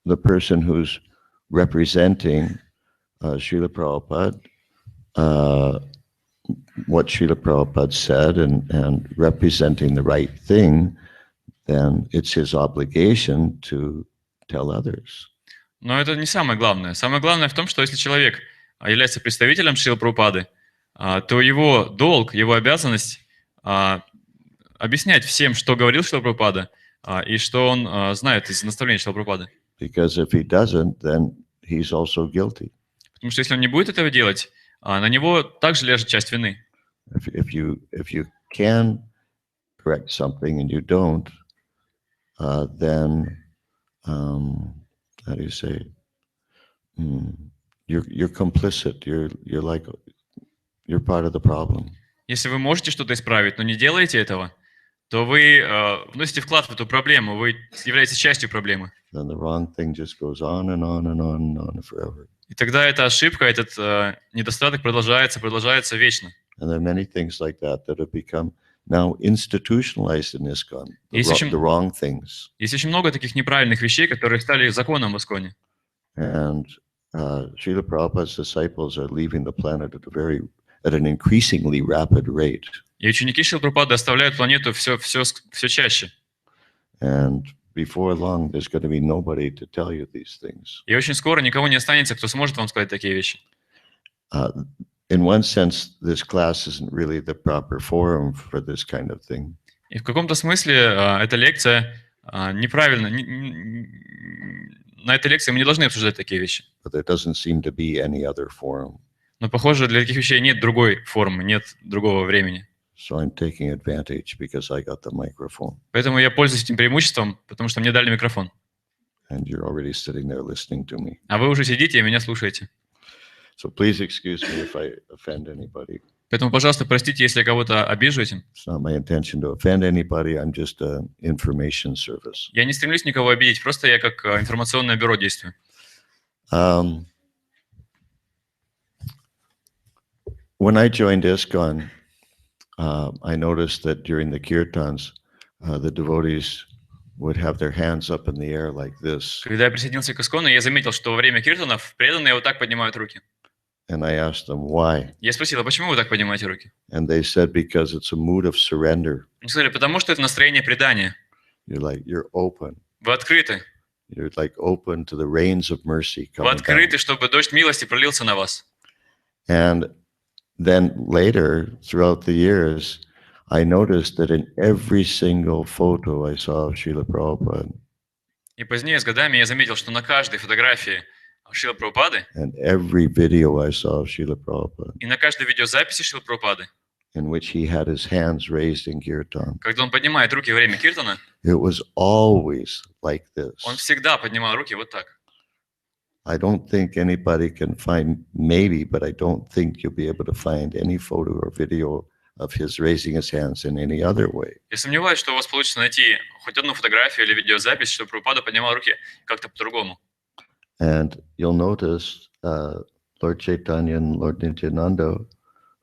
the person who's representing Srila Prabhupada, what Srila Prabhupada said, and representing the right thing, then it's his obligation to tell others. Но это не самое главное. Самое главное в том, что если человек является представителем Шрилы Прабхупады, то его долг, его обязанность объяснять всем, что говорил Шрила Прабхупада, и что он знает из наставлений Шрилы Прабхупады. Because if he doesn't, then he's also guilty. Потому что если он не будет этого делать, на него также ляжет часть вины. If you can correct something and you don't, then how do you say? You're complicit. You're part of the problem. Если вы можете что-то исправить, но не делаете этого, то вы вносите вклад в эту проблему, вы являетесь частью проблемы. Then the wrong thing just goes on and on and on and on forever. И тогда эта ошибка, этот недостаток продолжается вечно. And there are many things like that have become now institutionalized in ISKCON. The wrong things. Есть очень много таких неправильных вещей, которые стали законом в ISKCON. And Srila Prabhupada's disciples are leaving the planet at an increasingly rapid rate. И ученики Шрилы Прабхупады оставляют планету все чаще. And before long, there's going to be nobody to tell you these things. И очень скоро никого не останется, кто сможет вам сказать такие вещи. In one sense, this class isn't really the proper forum for this kind of thing. И в каком-то смысле эта лекция неправильно. На этой лекции мы не должны обсуждать такие вещи. But there doesn't seem to be any other forum. Но, похоже, для таких вещей нет другой формы, нет другого времени. So I'm taking advantage because I got the microphone. Поэтому я пользуюсь этим преимуществом, потому что мне дали микрофон. And you're already sitting there listening to me. А вы уже сидите и меня слушаете. So please excuse me if I offend anybody. Поэтому, пожалуйста, простите, если я кого-то обижу этим. It's not my intention to offend anybody. I'm just an information service. Я не стремлюсь никого обидеть, просто я как информационное бюро действую. When I joined ISKCON, I noticed that during the kirtans, the devotees would have their hands up in the air like this. Когда я присоединился к ISKCON, я заметил, что во время киртанов преданные вот так поднимают руки. And I asked them why. Я спросил, а почему вы так поднимаете руки? And they said because it's a mood of surrender. Они сказали, потому что это настроение предания. You're open. Вы открыты. You're like open to the rains of mercy Вы coming открыты, down. чтобы дождь милости пролился на вас. And then later, throughout the years, I noticed that in every single photo I saw of Srila Prabhupada, И позднее, с годами, я заметил, что на каждой фотографии Шрилы Прабхупады and every video I saw of Srila Prabhupada, и на каждой видеозаписи Шрилы Прабхупады, in which he had his hands raised in kirtan, когда он поднимает руки во время киртана, it was always like this. он всегда поднимал руки вот так. I don't think anybody can find, maybe, but I don't think you'll be able to find any photo or video of his raising his hands in any other way. Я сомневаюсь, что у вас получится найти хоть одну фотографию или видеозапись, что Прабхупада поднимал руки как-то по-другому. And you'll notice Lord Chaitanya and Lord Nityananda,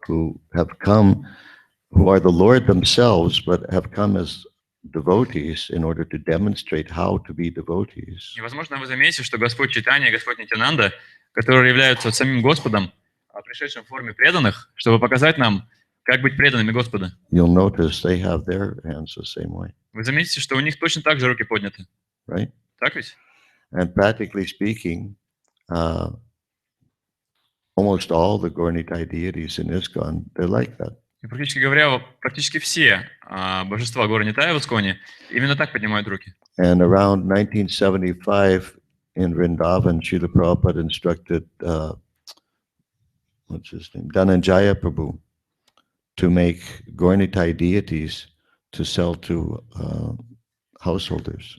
who have come, who are the Lord themselves, but have come as devotees in order to demonstrate how to be devotees. И, возможно, вы заметите, что Господь Чайтанья и Господь Нитянанда, которые являются самим Господом, пришедшим в форме преданных, чтобы показать нам, как быть преданными Господа. You'll notice they have their hands the same way. Вы заметите, что у них точно так же руки подняты. Right? Так ведь? And practically speaking, almost all the Gaurnitai deities in ISKCON, they're like that. И практически говоря, практически все божества Гора Нитая в ISKCON именно так поднимают руки. And around 1975 in Vrindavan, Srila Prabhupada instructed, what's his name, Dhananjaya Prabhu, to make Gaurnitai deities to sell to householders.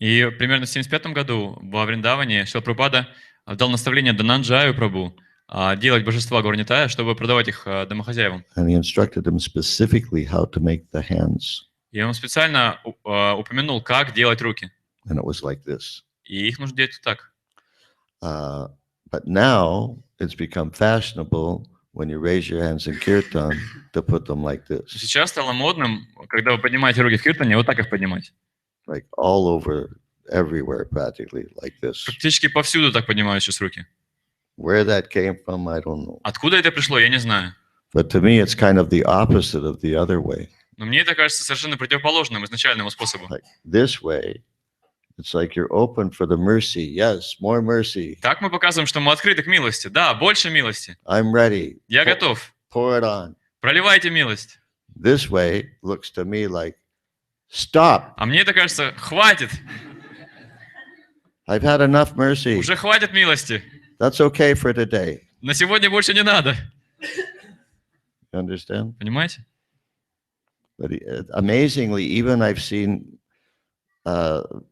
И примерно в 1975 году во Вриндаване Шрила Прабхупада дал наставление Дhananjaya Прабhu делать божества Гора Нитая, чтобы продавать их домохозяевам. And he instructed them specifically how to make the hands. И он специально упомянул, как делать руки. And it was like this. И их нужно делать так. But now it's become fashionable when you raise your hands in kirtan to put them like this. Сейчас стало модным, когда вы поднимаете руки в киртане, вот так их поднимать. Like all over everywhere practically like this. Практически повсюду так поднимают сейчас руки. Where that came from, I don't know. Откуда это пришло, я не знаю. But to me, it's kind of the opposite of the other way. Но мне это кажется совершенно противоположным изначальному способу. Like this way, it's like you're open for the mercy. Yes, more mercy. Так мы показываем, что мы открыты к милости. Да, больше милости. I'm ready. Я готов. Pour it on. Проливайте милость. This way looks to me like, stop. А мне это кажется, хватит. I've had enough mercy. Уже хватит милости. That's okay for today. На сегодня больше не надо. You understand? Понимаете? But amazingly, even I've seen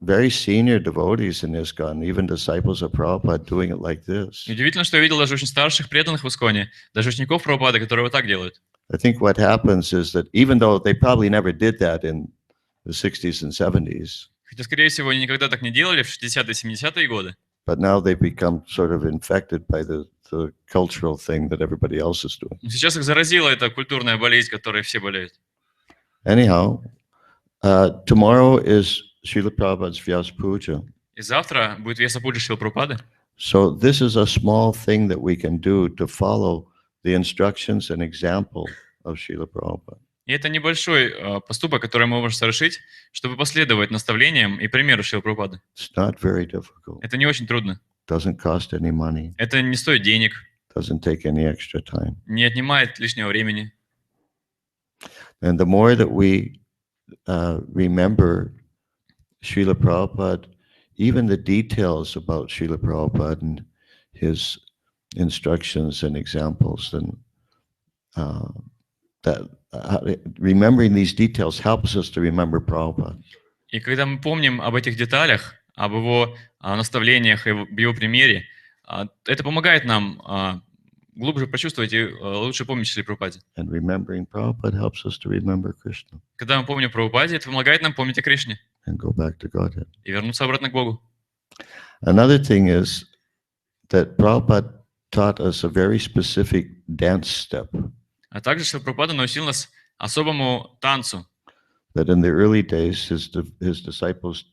very senior devotees in ISKCON, even disciples of Prabhupada, doing it like this. Удивительно, что я видел даже очень старших преданных в Исконе, даже учеников Прабхупады, которые вот так делают. I think what happens is that even though they probably never did that in the 60s and 70s, Хотя, скорее всего, они никогда так не делали в 60-е, 70-е годы. but now they've become sort of infected by the cultural thing that everybody else is doing. Но сейчас их заразила эта культурная болезнь, которой все болеют. Anyhow, tomorrow is Srila Prabhupada's Vyas Puja. И завтра будет Вьясапуджа Шрилы Прабхупады. So this is a small thing that we can do to follow the instructions and example of Srila Prabhupada. И это небольшой поступок, который мы можем совершить, чтобы последовать наставлениям и примеру Шрилы Прабхупады. It's not very difficult. Это не очень трудно. Doesn't cost any money. Это не стоит денег, Doesn't take any extra time. не отнимает лишнего времени. And the more that we remember Srila Prabhupada, even the details about Srila Prabhupada and his instructions and examples, and remembering these details helps us to remember Prabhupada. И когда мы помним об этих деталях, об его наставлениях и в его примере, это помогает нам глубже почувствовать и лучше помнить Шриле Прабхупаде. And remembering Prabhupada helps us to remember Krishna Когда мы помним о Прабхупаде, это помогает нам помнить о Кришне and go back to Godhead. и вернуться обратно к Богу. Another thing is that Prabhupada taught us a very specific dance step А также Шрила Прабхупада научил нас особому танцу, that in the early days his disciples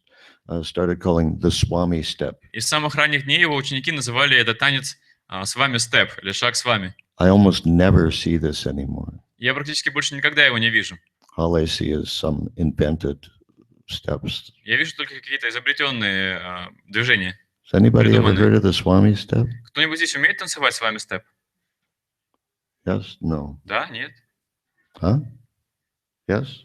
started calling the Swami step. и с самых ранних дней его ученики называли этот танец с вами степ, или шаг с вами. I almost never see this anymore. Я практически больше никогда его не вижу. All I see is some invented steps. Я вижу только какие-то изобретенные движения. Has anybody ever Придуманные. heard of the Swami step? Кто-нибудь здесь умеет танцевать с вами степ? Yes? No? Да? Нет? Huh? Yes?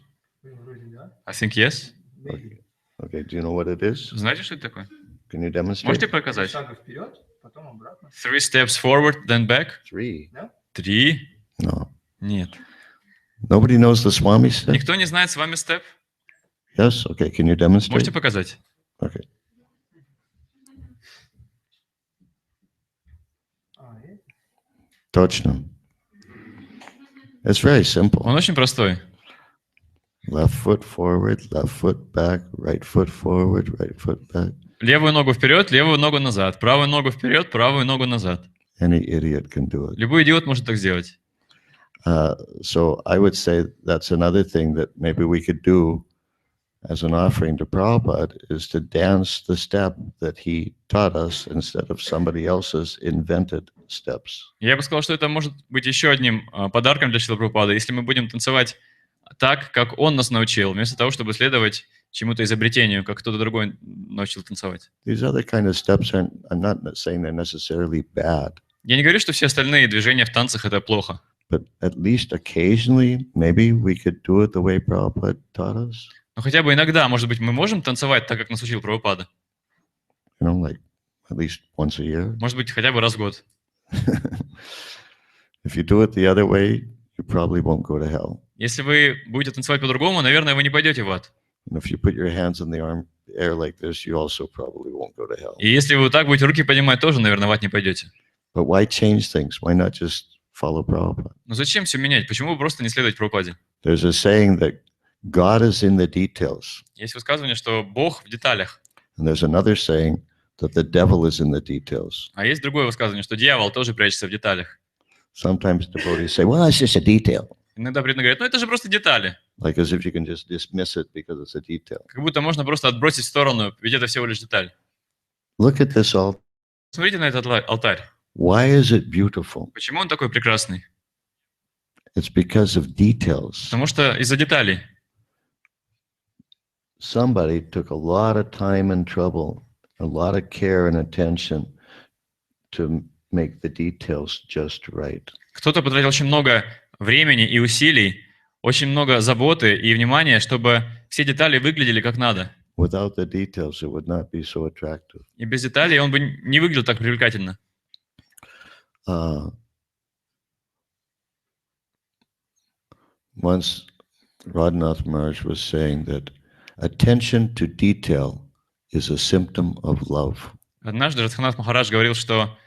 I think yes. Okay. Okay. Do you know what it is? Знаете, что это такое? Can you demonstrate? Можете показать? Шага вперед, потом обратно. 3 steps forward, then back. 3. 3? No. Нет. Nobody knows the Swami step? Никто не знает с вами степ? Yes? Okay. Can you demonstrate? Можете показать? Okay. Точно. It's very simple. Он очень простой. Left foot forward, left foot back, right foot forward, right foot back. Левую ногу вперед, левую ногу назад. Правую ногу вперед, правую ногу назад. Any idiot can do it. Любой идиот может так сделать. So I would say that's another thing that maybe we could do as an offering to Prabhupada is to dance the step that he taught us instead of somebody else's invented steps. Я бы сказал, что это может быть еще одним подарком для Шрилы Прабхупады, если мы будем танцевать так, как он нас научил, вместо того, чтобы следовать чему-то изобретению, как кто-то другой научил танцевать. These other kind of steps I'm not saying they're necessarily bad, Я не говорю, что все остальные движения в танцах это плохо, but at least occasionally, maybe we could do it the way Prabhupada taught us. но хотя бы иногда, может быть, мы можем танцевать так, как нас учил Прабхупада. You know, like at least once a year. Может быть, хотя бы раз в год. If you do it the other way, you probably won't go to hell. Если вы будете танцевать по-другому, наверное, вы не пойдете в ад. And if you put your hands in the air like this, you also probably won't go to hell. И если вы вот так будете руки поднимать, тоже, наверное, в ад не пойдете. But why change things? Why not just follow Prabhupada? Но зачем все менять? Почему бы просто не следовать Прабхупаде? There's a saying that God is in the details. Есть высказывание, что Бог в деталях. And there's another saying that the devil is in the details. А есть другое высказывание, что дьявол тоже прячется в деталях. Sometimes devotees say, well, it's just a detail. Иногда преданные говорят, ну это же просто детали. like as if you can just dismiss it because it's a detail. Как будто можно просто отбросить в сторону, ведь это всего лишь деталь. Look at this altar. Смотрите на этот алтарь. Why is it beautiful? Почему он такой прекрасный? It's because of details. Потому что из-за деталей. Somebody took a lot of time and trouble, a lot of care and attention to make the details just right. Кто-то потратил очень много времени и усилий, очень много заботы и внимания, чтобы все детали выглядели как надо. Without the details, it would not be so attractive. И без деталей он бы не выглядел так привлекательно. Once Radhanath Maharaj was saying that attention to detail is a symptom of love. Однажды Радханат Махарадж говорил, что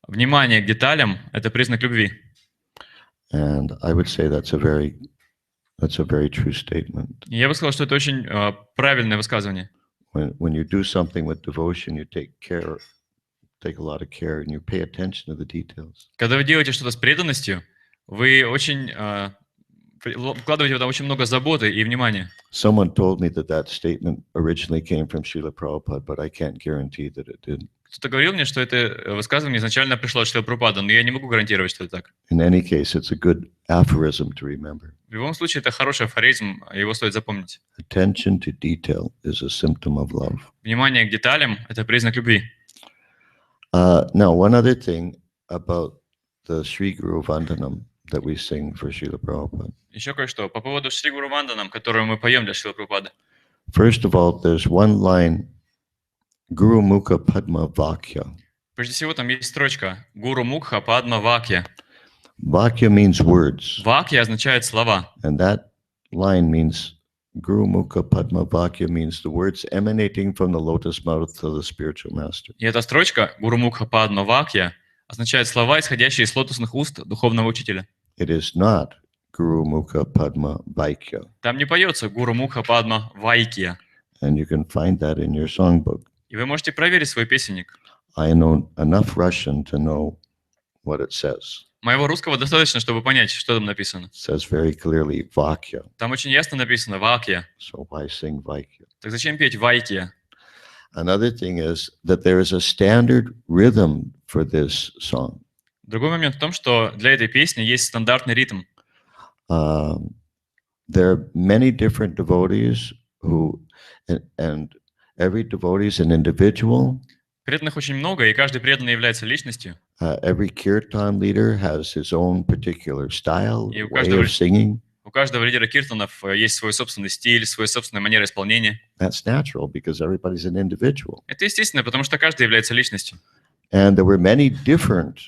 внимание к деталям – это признак любви. And I would say that's a very true statement. И я бы сказал, что это очень правильное высказывание. When you do something with devotion, you take a lot of care, and you pay attention to the details. Когда вы делаете что-то с преданностью, вы очень вкладываете в это очень много заботы и внимания. Someone told me that statement originally came from Srila Prabhupada, but I can't guarantee that it did. Кто-то говорил мне, что это высказывание изначально пришло от Шрилы Прабхупады, но я не могу гарантировать, что это так. In any case, it's a good aphorism to remember. В любом случае, это хороший афоризм, его стоит запомнить. Attention to detail is a symptom of love. Внимание к деталям – это признак любви. Now, one other thing about the Sri Guru Vandanam that we sing for Srila Prabhupada. Еще кое-что по поводу Шри Гуру Ванданам, которую мы поем для Шрилы Прабхупады. First of all, there's one line, Guru Mukha Padma Vakya. Прежде всего, там есть строчка «Гуру Мукха Падма Вакья». Vakya means words, Вакья означает слова. and that line means Guru Mukha Padma Vakya means the words emanating from the lotus mouth of the spiritual master. И эта строчка «Гуру Мукха Падма Вакья» означает слова, исходящие из лотосных уст духовного учителя. It is not Guru Mukha Padma Vaikya, Там не поется «Гуру Мукха Падма Вайкья». and you can find that in your songbook. И вы можете проверить свой песенник. I know enough Russian to know what it says. Моего русского достаточно, чтобы понять, что там написано. It says very clearly Vakya, Там очень ясно написано «Вакья». so why sing Vaikya? Так зачем петь «Вайкья»? Another thing is that there is a standard rhythm for this song. Другой момент в том, что для этой песни есть стандартный ритм. There are many different devotees who, and every devotee is an individual. Преданных очень много, и каждый преданный является личностью. Every kirtan leader has his own particular style, И у way каждого- of singing. У каждого лидера киртанов есть свой собственный стиль, своя собственная манера исполнения. That's natural because everybody's an individual. Это естественно, потому что каждый является личностью. And there were many different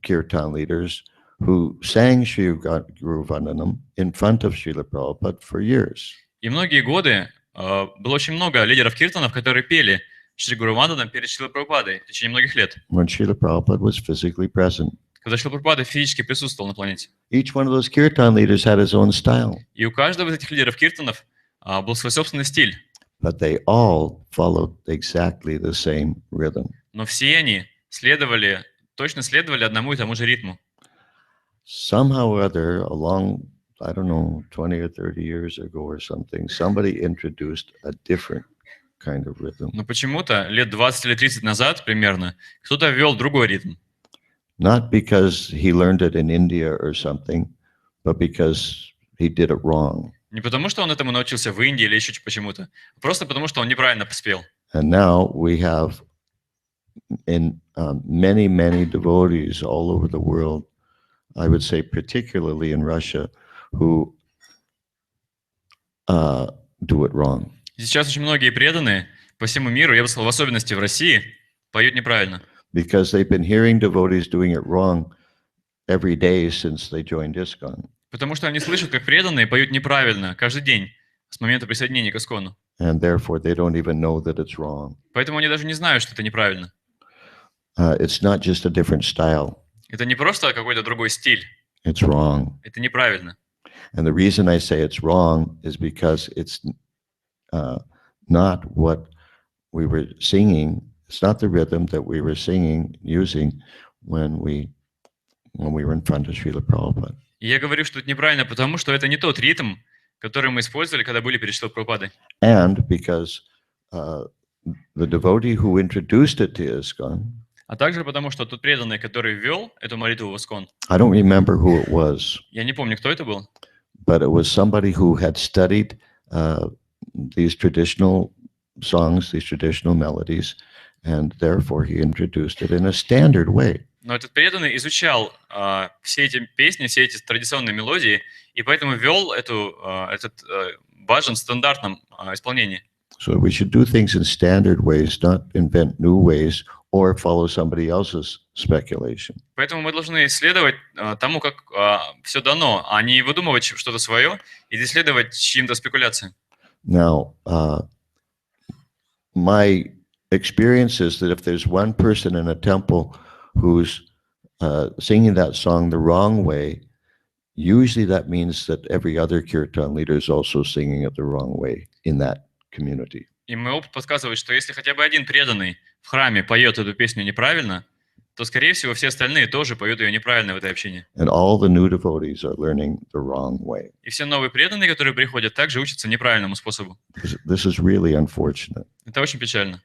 kirtan leaders who sang Sri Guru Vandanam in front of Srila Prabhupada for years. И многие годы было очень много лидеров киртанов, которые пели Шри Гуру Ванданам перед Шрилой Прабхупадой в течение многих лет, When Srila Prabhupada was physically present. когда Шрила Прабхупада физически присутствовал на планете. Each one of those kirtan leaders had his own style, И у каждого из этих лидеров киртанов был свой собственный стиль, but they all followed exactly the same rhythm. но все они точно следовали одному и тому же ритму. Somehow or other, along, I don't know, 20 or 30 years ago or something, somebody introduced a different kind of rhythm. Но почему-то лет 20 или 30 назад примерно кто-то ввел другой ритм. Not because he learned it in India or something, but because he did it wrong. Не потому, что он этому научился в Индии или еще почему-то, а просто потому, что он неправильно поспел. And now we have many, many devotees all over the world, I would say particularly in Russia, who do it wrong. Сейчас очень многие преданные по всему миру, я бы сказал, в особенности в России, поют неправильно. Because they've been hearing devotees doing it wrong every day since they joined ISKCON. Потому что они слышат, как преданные поют неправильно каждый день с момента присоединения к Искону. And therefore they don't even know that it's wrong. Поэтому они даже не знают, что это неправильно. It's not just a different style. Это не просто какой-то другой стиль. It's wrong. Это неправильно. And the reason I say it's wrong is because it's not what we were singing. It's not the rhythm that we were singing, using when we were in front of Srila Prabhupada. И я говорю, что это неправильно, потому что это не тот ритм, которые мы использовали, когда были перед Шрилой Прабхупадой. And because the devotee who introduced it to ISKCON, А также потому, что тот преданный, который ввел эту молитву в Искон, I don't remember who it was, я не помню, кто это был, but it was somebody who had studied these traditional songs, these traditional melodies, and therefore he introduced it in a standard way. но этот преданный изучал все эти песни, все эти традиционные мелодии, и поэтому ввел этот баджан в стандартном исполнении. So we should do things in standard ways, not invent new ways or follow somebody else's speculation. Поэтому мы должны следовать тому, как все дано, а не выдумывать что-то свое или следовать чьим-то спекуляциям. Now, my experience is that if there's one person in a temple who's singing that song the wrong way, usually that means that every other kirtan leader is also singing it the wrong way in that community. И мой опыт подсказывает, что если хотя бы один преданный в храме поет эту песню неправильно, то, скорее всего, все остальные тоже поют ее неправильно в этой общине. And all the new devotees are learning the wrong way. И все новые преданные, которые приходят, также учатся неправильному способу. This is really unfortunate. Это очень печально.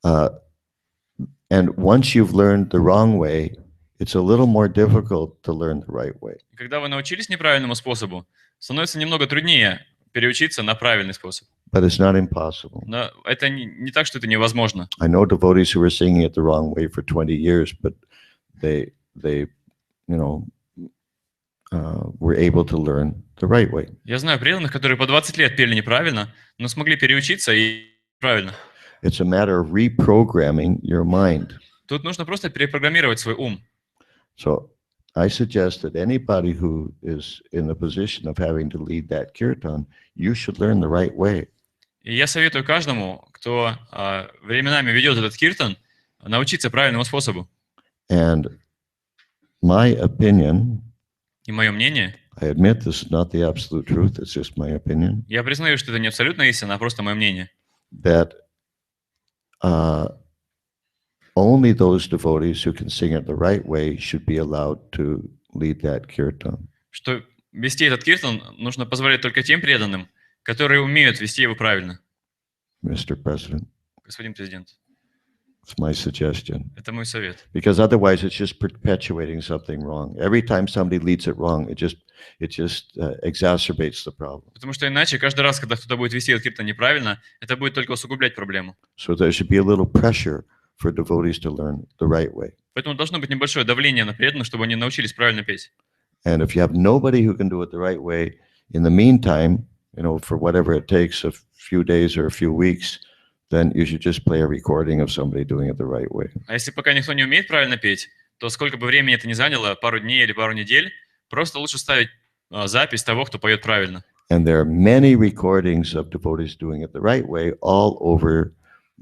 And once you've learned the wrong way, it's a little more difficult to learn the right way. И когда вы научились неправильному способу, становится немного труднее переучиться на правильный способ. But it's not impossible. Но это не так, что это невозможно. I know devotees who were singing it the wrong way for 20 years, but they were able to learn the right way. Я знаю преданных, которые по 20 лет пели неправильно, но смогли переучиться и правильно. It's a matter of reprogramming your mind. Тут нужно просто перепрограммировать свой ум. So I suggest that anybody who is in the position of having to lead that kirtan, you should learn the right way. И я советую каждому, кто временами ведет этот киртан, научиться правильному способу. And my opinion, И мое мнение, I admit this is not the absolute truth, it's just my opinion, я признаю, что это не абсолютная истина, а просто мое мнение, that only those devotees who can sing it the right way should be allowed to lead that kirtan. что вести этот киртан нужно позволять только тем преданным, которые умеют вести его правильно. Mr. President, Господин президент, it's my suggestion. это мой совет. Because otherwise it's just perpetuating something wrong. Every time somebody leads it wrong, it just exacerbates the problem. Потому что иначе каждый раз, когда кто-то будет вести этот киртан неправильно, это будет только усугублять проблему. So there should be a little pressure for devotees to learn the right way. Поэтому должно быть небольшое давление на преданных, чтобы они научились правильно петь. And if you have nobody who can do it the right way, in the meantime, for whatever it takes, a few days or a few weeks, then you should just play a recording of somebody doing it the right way. А если пока никто не умеет правильно петь, то сколько бы времени это ни заняло, пару дней или пару недель, просто лучше ставить запись того, кто поет правильно. And there are many recordings of devotees doing it the right way all over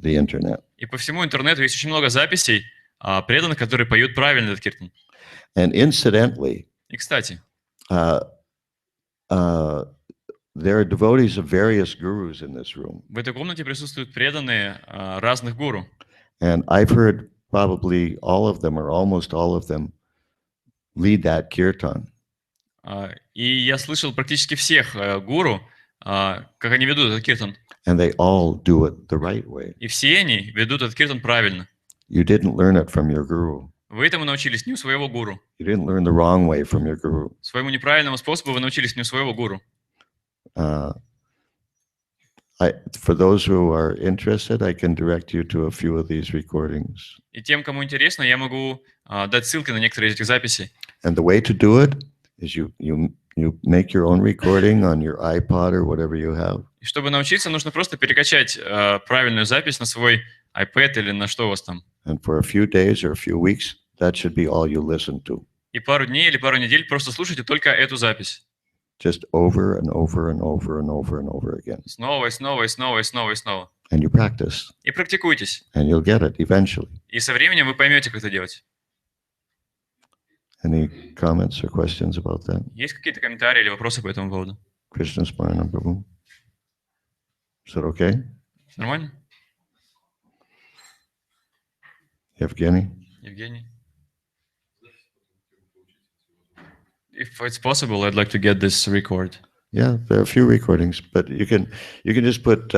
the internet. И по всему интернету есть очень много записей преданных, которые поют правильно этот киртан. And incidentally, И, кстати, there are devotees of various gurus in this room. в этой комнате присутствуют преданные разных гуру. And I've heard probably all of them or almost all of them lead that kirtan. И я слышал практически всех гуру, как они ведут этот киртан. And they all do it the right way. И все они ведут этот киртан правильно. You didn't learn it from your guru. Вы этому научились не у своего гуру. You didn't learn the wrong way from your guru. Своему неправильному способу вы научились не у своего гуру. For those who are interested, I can direct you to a few of these recordings. И тем, кому интересно, я могу дать ссылки на некоторые из этих записей. And the way to do it is you make your own recording on your iPod or whatever you have. И чтобы научиться, нужно просто перекачать правильную запись на свой iPad или на что у вас там. And for a few days or a few weeks, that should be all you listen to. И пару дней или пару недель просто слушайте только эту запись. Just over and over and over and over and over again. Снова и снова и снова и снова и снова. And you practice. И практикуйтесь. And you'll get it eventually. И со временем вы поймете, как это делать. Any comments or questions about that? Есть какие-то комментарии или вопросы по этому поводу? Krishna Smarana Prabhu. Is that okay? Нормально? Evgeny? Евгений? If it's possible, I'd like to get this record. Yeah, there are a few recordings, but you can just put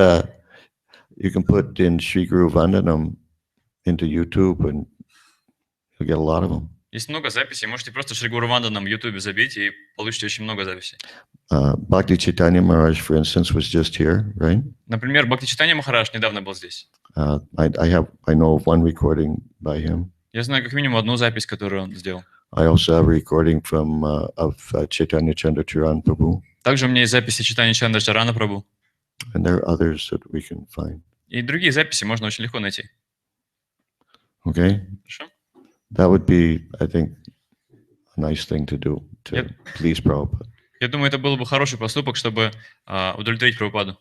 in Sri Guru Vandanam into YouTube, and you'll get a lot of them. Есть много записей. Можете просто Шри Гуру Ванданом в YouTube забить и получите очень много записей. Bhakti Chaitanya Maharaj, for instance, was just here, right? Например, Бхакти Чайтанья Махарадж недавно был здесь. I know of one recording by him. Я знаю как минимум одну запись, которую он сделал. I also have a recording of Chaitanya Chandracharan Prabhu. Также у меня есть записи Чайтаньи Чандрачарана Прабху. And there are others that we can find. И другие записи можно очень легко найти. Okay? Хорошо? That would be, I think, a nice thing to do to please Prabhupada. Я думаю, это был бы хороший поступок, чтобы удовлетворить Прабхупаду.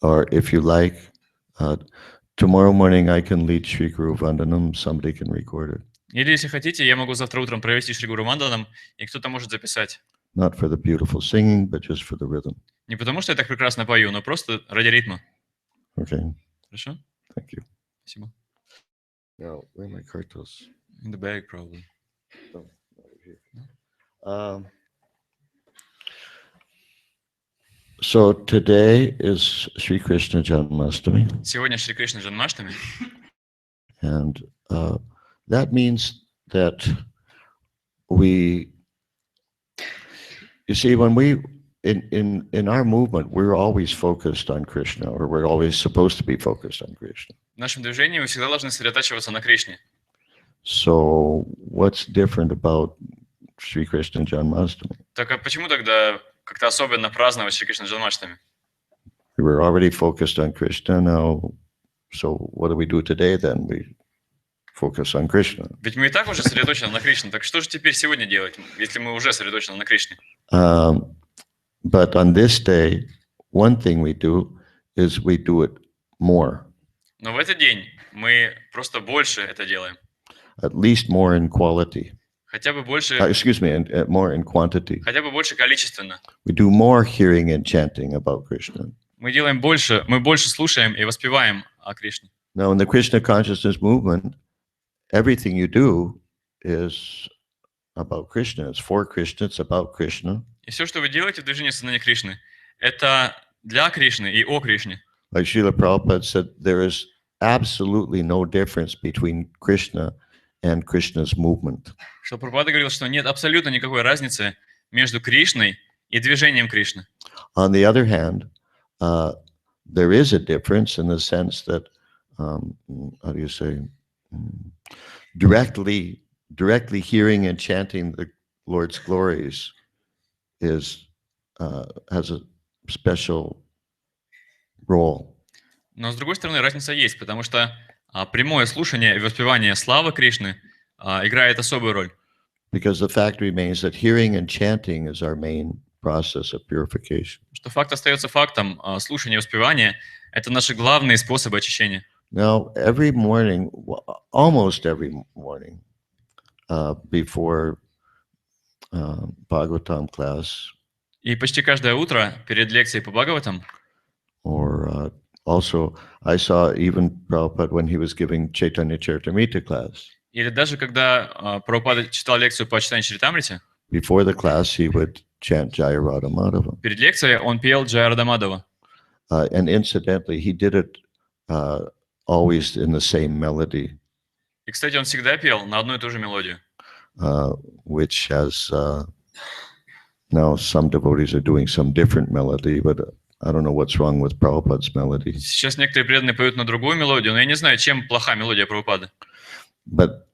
Or if you like, tomorrow morning I can lead Sri Guru Vandanam, somebody can record it. Или, если хотите, я могу завтра утром провести Шри Гуру Ванданом, и кто-то может записать. Not for the beautiful singing, but just for the rhythm. Не потому, что я так прекрасно пою, но просто ради ритма. Okay, Хорошо? thank you. Спасибо. Now, where are my cartos? In the bag, probably. Oh, over here. So today is Sri Krishna Janmashtami, Сегодня Шри Кришна Джанмаштами, and that means that we, you see, when we, in our movement, we're always focused on Krishna, or we're always supposed to be focused on Krishna. в нашем движении мы всегда должны сосредотачиваться на Кришне. So what's different about Sri Krishna Janmashtami? Так а почему тогда как-то особенно праздновать Шри Кришна Джанмаштами? We were already focused on Krishna now, so what do we do today then? We focus on Krishna. Ведь мы и так уже сосредоточены на Кришне, так что же теперь сегодня делать, если мы уже сосредоточены на Кришне? But on this day, one thing we do is we do it more, Но в этот день мы просто больше это делаем. at least more in quality. Хотя бы больше, Excuse me, more in quantity. хотя бы больше количественно. We do more hearing and chanting about Krishna. Мы делаем больше, мы больше слушаем и воспеваем о Кришне. Now, in the Krishna consciousness movement, everything you do is about Krishna. It's for Krishna. It's about Krishna. И все, что вы делаете в движении сознания Кришны, это для Кришны и о Кришне. Like Srila Prabhupada said, there is absolutely no difference between Krishna and Krishna's movement. Что Прабхупада говорил, что нет абсолютно никакой разницы между Кришной и движением Кришны. On the other hand, there is a difference in the sense that, how do you say, directly hearing and chanting the Lord's glories has a special role. Но с другой стороны, разница есть, потому что прямое слушание и воспевание славы Кришны играет особую роль. Because the fact remains that hearing and chanting is our main process of purification. Что факт остается фактом, слушание и воспевание – это наши главные способы очищения. Now, every morning, almost every morning, before Bhagavatam class, И почти каждое утро перед лекцией по Бхагаватам, or also I saw even Prabhupada when he was giving Chaitanya Charitamrita class. или даже когда Прабхупада читал лекцию по Чайтанье Чаритамрите, Before the class, he would chant Jaya Radha Madhava. перед лекцией он пел Джая Рада Мадхава. And incidentally, he did it always in the same melody, И, кстати, он всегда пел на одну и ту же мелодию. which has now some devotees are doing some different melody, but I don't know what's wrong with Prabhupada's melody. Сейчас некоторые преданные поют на другую мелодию, но я не знаю, чем плоха мелодия Прабхупады. But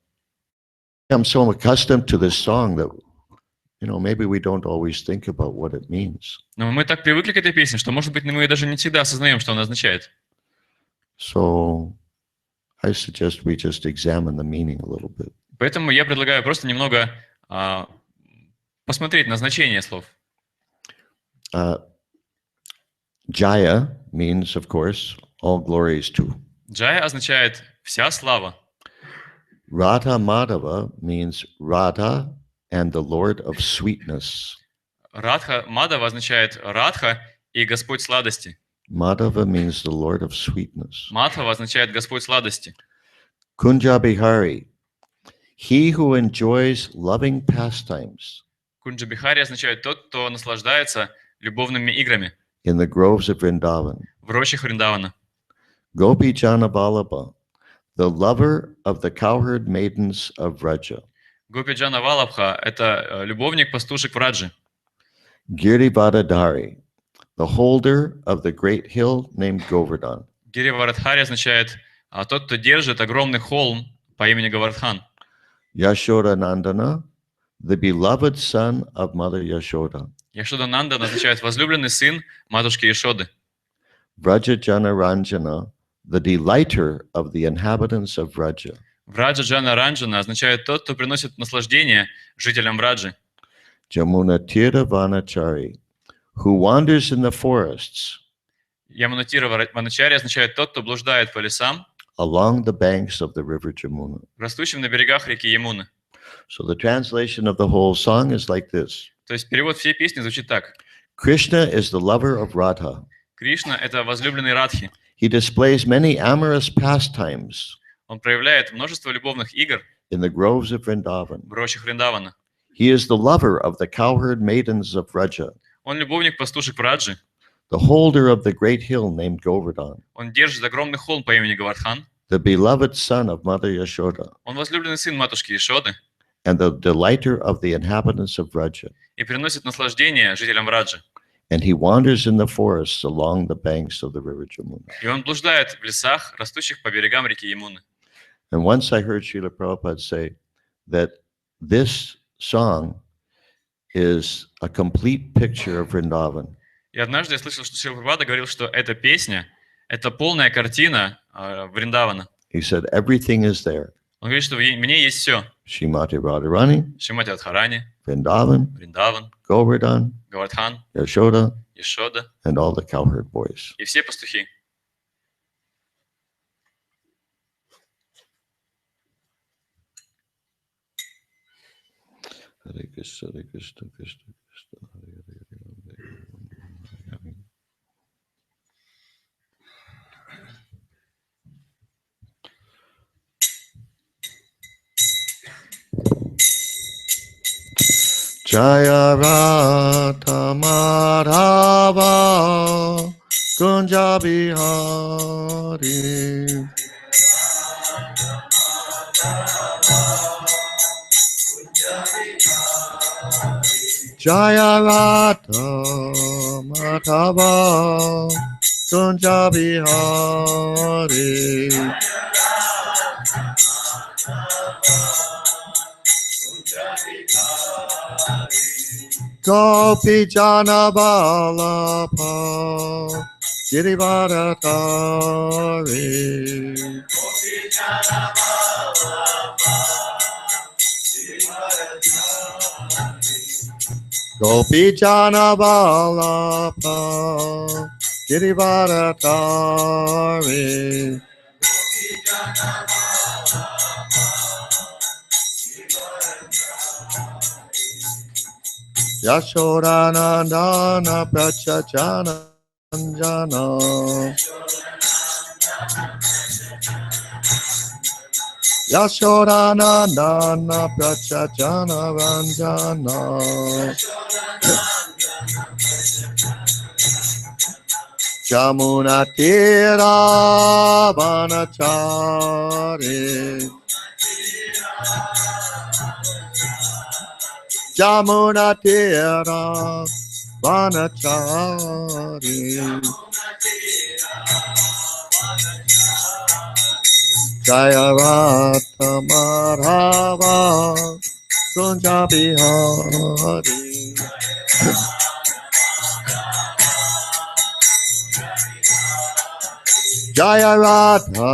I'm so accustomed to this song that, maybe we don't always think about what it means. Но мы так привыкли к этой песне, что, может быть, мы даже не всегда осознаем, что она означает. So I suggest we just examine the meaning a little bit. Поэтому я предлагаю просто немного посмотреть на значение слов. Jaya means, of course, all glories to. Джая означает «вся слава». Radha Madhava means Radha and the Lord of sweetness. Радха Мадхава означает Радха и Господь сладости. Madhava means the Lord of sweetness. Мадхава означает Господь сладости. Kunja Bihari, he who enjoys loving pastimes. Кунджа Бихари означает тот, кто наслаждается любовными играми in the groves of Vrindavan. в рощах Вриндавана. Gopi Jana Vallabha, the lover of the cowherd maidens of Vraja. Гопи-джана Валабха – это любовник пастушек Враджи. Girivadadari, the holder of the great hill named Govardhan. Гириварадхари означает тот, кто держит огромный холм по имени Гавардхан. Yashoda Nandana, the beloved son of Mother Yashoda. Яшода Нанда означает возлюбленный сын матушки Яшоды. Vraja Jana Ranjana, the delighter of the inhabitants of Vraja. Враджа Джана Ранджана означает тот, кто приносит наслаждение жителям Враджи. Jamuna Tirtha Vanachari, who wanders in the forests Ямунатира Ваначари означает тот, кто блуждает по лесам, along the banks of the river Jamuna. растущим на берегах реки Ямуны. So the translation of the whole song is like this. То есть перевод всей песни звучит так. Krishna is the lover of Radha. Кришна – это возлюбленный Радхи. He displays many amorous pastimes Он проявляет множество любовных игр in the groves of Vrindavan. в рощах Вриндавана. He is the lover of the cowherd maidens of Vraja, Он любовник пастушек Враджи. the holder of the great hill named Govardhan, Он держит огромный холм по имени Гавардхан. the beloved son of Mother Yashoda, Он возлюбленный сын матушки Яшоды and the delighter of the inhabitants of Vraja. и приносит наслаждение жителям Враджи. And he wanders in the forests along the banks of the river Jamuna. И он блуждает в лесах, растущих по берегам реки Ямуны. And once I heard Srila Prabhupada say that this song is a complete picture of Vrindavan. И однажды я слышал, что Шрила Прабхупада говорил, что эта песня – это полная картина Вриндавана. He said, everything is there. Он говорит, что в мне есть все. Shrimati Radharani, Шримати Радхарани, Vrindavan, Вриндаван, Govardhan, Гавардхан, Yashoda, Яшода and all the cowherd boys. и все пастухи. Hare Krishna, Hare Krishna, Krishna Krishna, Hare Hare, Hare Hare, Hare. Jaya Radha Madhava Kunja Bihari. Jaya Radha Madhava Kunja Bihari. Gopi Jana Vallabha Girivadadari. Gopi Jana Vallabha Girivadadari. Yashoda Nandana Prachachana Jana. Yashoda Nandana Prachachana Ranjana. Jamuna Tira Vanachari. Jamuna Tira Vanachari. Jaya Radha Madhava Kunja Bihari. Jaya Radha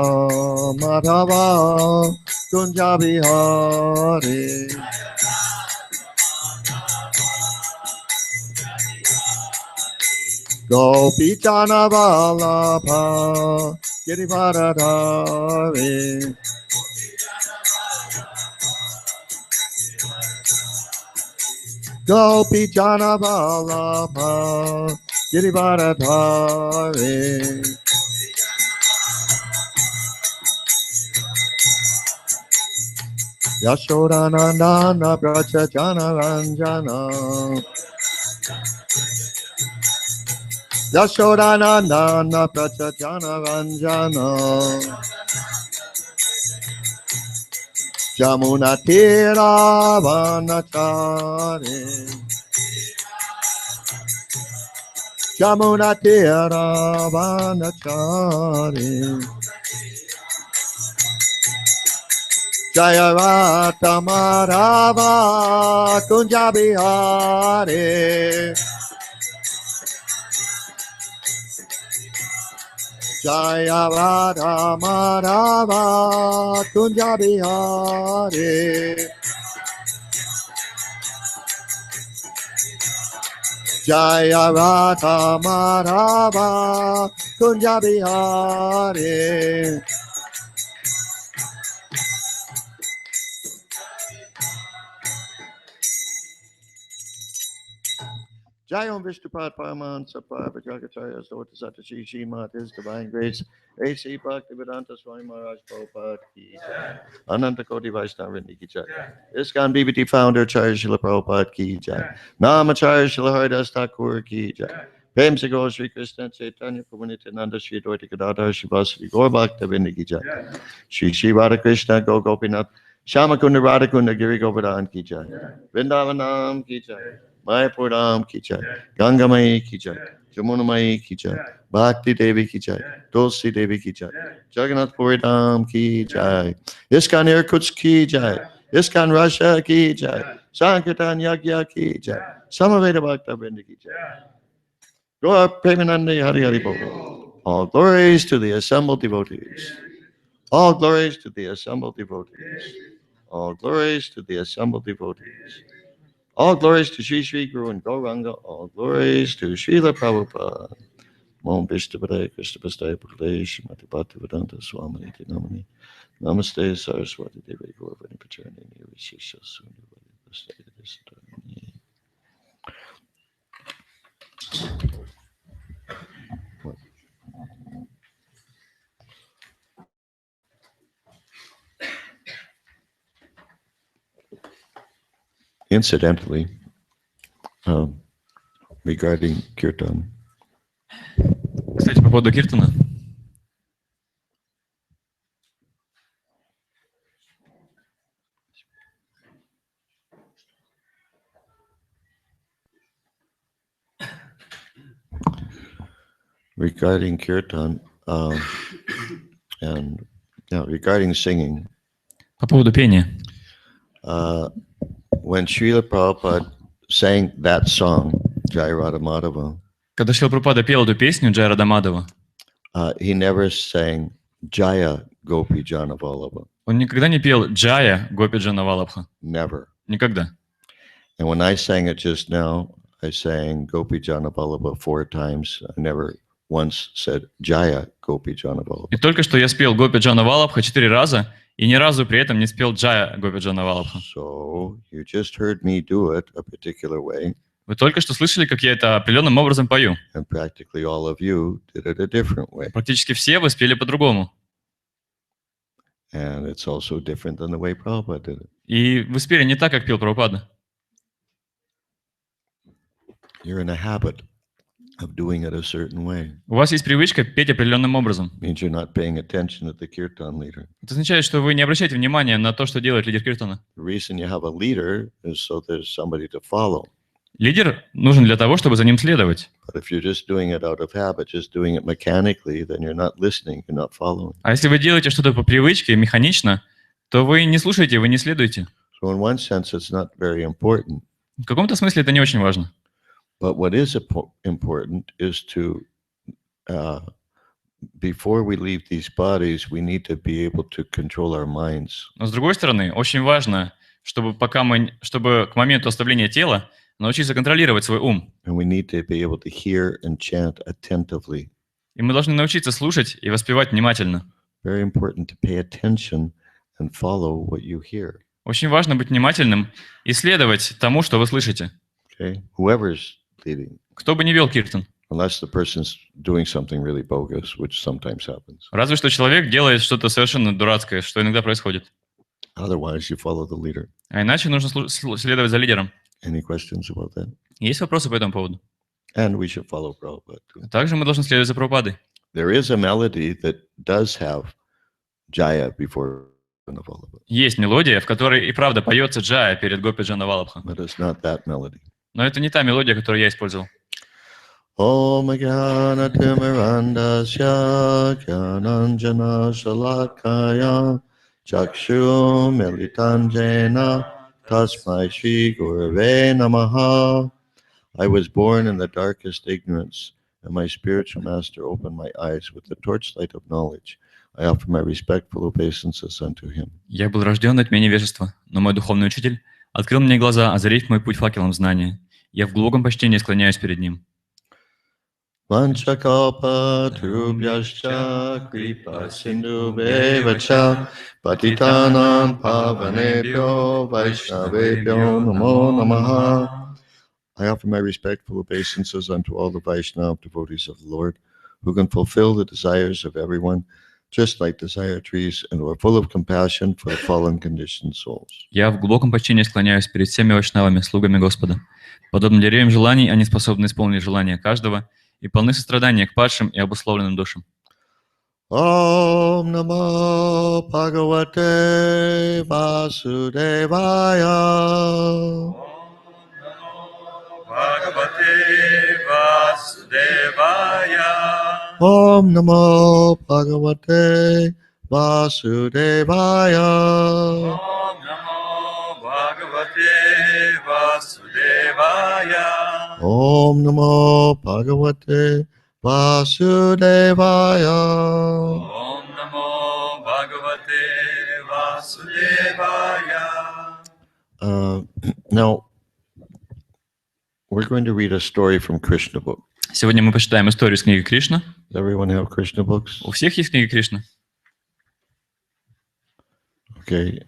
Madhava Kunja Bihari. Gopi Jana Vallabha Girivadadari. Gopi Jana Vallabha Girivadadari. Yashoda Nandana Braja Jana Ranjana. Yashodanandana Prachajana Ranjana Jamuna Tira Vanachari Jamuna Tira Vanachari Jayarata Madhava Kunjabihari Jayarata Madhava Kunjabihari Jayarata Madhava Kunjabihari Jayam Vishnupad Paramahansa Parvajagacharya Sottasata Shri Srimad His Divine Grace A.C. Bhaktivedanta Swami Maharaj Prabhupada Ki Jai Ananta Koti Vaishnavindi Ki Jai ISKCON BBT Founder Charya Srila Prabhupada Ki Jai Namacharya Srila Haridas Thakur Ki Jai Prem Se Gaur Shri Krishna Chaitanya Prabhu Nityananda Shri Advaita Gadadhar Shri Vasudeva Gaur Bhaktivinoda Ki Jai Shri Shri Radha Krishna Go Gopinath Shyamakunda Radhakunda Giri Govardhan Ki Jai Vrindavanam Ki Jai Mayapur Dham Ki Jai, Ganga Mai Ki Jai, Jamuna Mai Ki Jai, Bhakti Devi Ki Jai, Tulsi Devi Ki Jai, Jagannath Puri Dham Ki Jai, ISKCON Irkutsk Ki Jai, ISKCON Russia Ki Jai, Sankirtan Yagya Ki Jai, Samaveda Bhakta Vrinda Ki Jai. Gaur Premanande Hari Hari Bol. All glories to the assembled devotees. All glories to the assembled devotees. All glories to the assembled devotees. All glories to Sri Sri Guru and Gauranga. All glories to Srila Prabhupada. Om Vishtabhadaya Krishna Pastaya Pradaya Shrimati Bhaktivedanta Swami Niti Namani. Namaste Saraswati Devi Gaurvani Pacharani Nirvishisha Suni Vadi Pastaya Disatani. Incidentally, regarding kirtan, Кстати, по поводу киртана. regarding kirtan, and regarding singing, По поводу пения. when Srila Prabhupada sang that song, Jai Radha Madhava, Когда Шрила Прабхупада пел эту песню Джая Рада Мадхава, he never sang Jaya Gopi Jana Vallabha. он никогда не пел Джая Гопи Джана Валабха. Never. Никогда. And when I sang it just now, I sang Gopi Jana Vallabha 4 times. I never once said Jaya Gopi Jana Vallabha. И только что я спел Гопи Джана Валабха 4 раза, и ни разу при этом не спел Джая Гопи Джана Валабха. So you just heard me do it a particular way. Вы только что слышали, как я это определенным образом пою. And practically all of you did it a different way. Практически все вы спели по-другому. And it's also different than the way Prabhupada did it. И вы спели не так, как пел Прабхупада. You're in a habit of doing it a certain way. У вас есть привычка петь определенным образом. It means you're not paying attention to the kirtan leader. Это означает, что вы не обращаете внимания на то, что делает лидер киртана. The reason you have a leader is so there's somebody to follow. Лидер нужен для того, чтобы за ним следовать. But if you're just doing it out of habit, just doing it mechanically, then you're not listening, you're not following. А если вы делаете что-то по привычке, механично, то вы не слушаете, вы не следуете. So in one sense, it's not very important. В каком-то смысле это не очень важно. But what is important is to, before we leave these bodies, we need to be able to control our minds. Но с другой стороны, очень важно, чтобы к моменту оставления тела научиться контролировать свой ум. And we need to be able to hear and chant attentively. И мы должны научиться слушать и воспевать внимательно. Very important to pay attention and follow what you hear. Очень важно быть внимательным и следовать тому, что вы слышите. Okay? Whoever's leading. Кто бы ни вел киртан. Unless the person's doing something really bogus, which sometimes happens. Разве что человек делает что-то совершенно дурацкое, что иногда происходит. Otherwise, you follow the leader. А иначе нужно следовать за лидером. Any questions about that? Есть вопросы по этому поводу? And we should follow Prabhupada too. Также мы должны следовать за Прабхупадой. There is a melody that does have Jaya before Vallabha, Есть мелодия, в которой и правда поется джая перед Гопи Джана Валабха. but it's not that melody. Но это не та мелодия, которую я использовал. Om Jnana Timirandasya Jnananjana Shalakaya Chakshu Militanjena Tasmai Shri Gurave Namaha. I was born in the darkest ignorance, and my spiritual master opened my eyes with the torchlight of knowledge. I offer my respectful obeisances unto him. Я был рожден на тьме невежества, но мой духовный учитель открыл мне глаза, озарив мой путь факелом знания. Я в глубоком почтении склоняюсь перед ним. Vanchakalpa Turubhyascha Kripa Sindhu Bevacha Patitanam Pavanebhyo Vaishnavebhyo Namo Namaha. I offer my respectful obeisances unto all the Vaishnava devotees of the Lord, who can fulfill the desires of everyone, just like desire trees, and who are full of compassion for the fallen conditioned souls. Я в глубоком почтении склоняюсь перед всеми вайшнавами, слугами Господа. Подобно деревьям желаний, они способны исполнить желания каждого и полны сострадания к падшим и обусловленным душам. Om Namo Bhagavate Vasudevaya. Om Namo Bhagavate Vasudevaya. Om Namo Bhagavate Vasudevaya. Om Namo Bhagavate Vasudevaya. Om Namo Bhagavate Vasudevaya. Now, we're going to read a story from Krishna book. Сегодня мы почитаем историю из книги Кришна. Does everyone have Krishna books? У всех есть книга Кришна. Okay,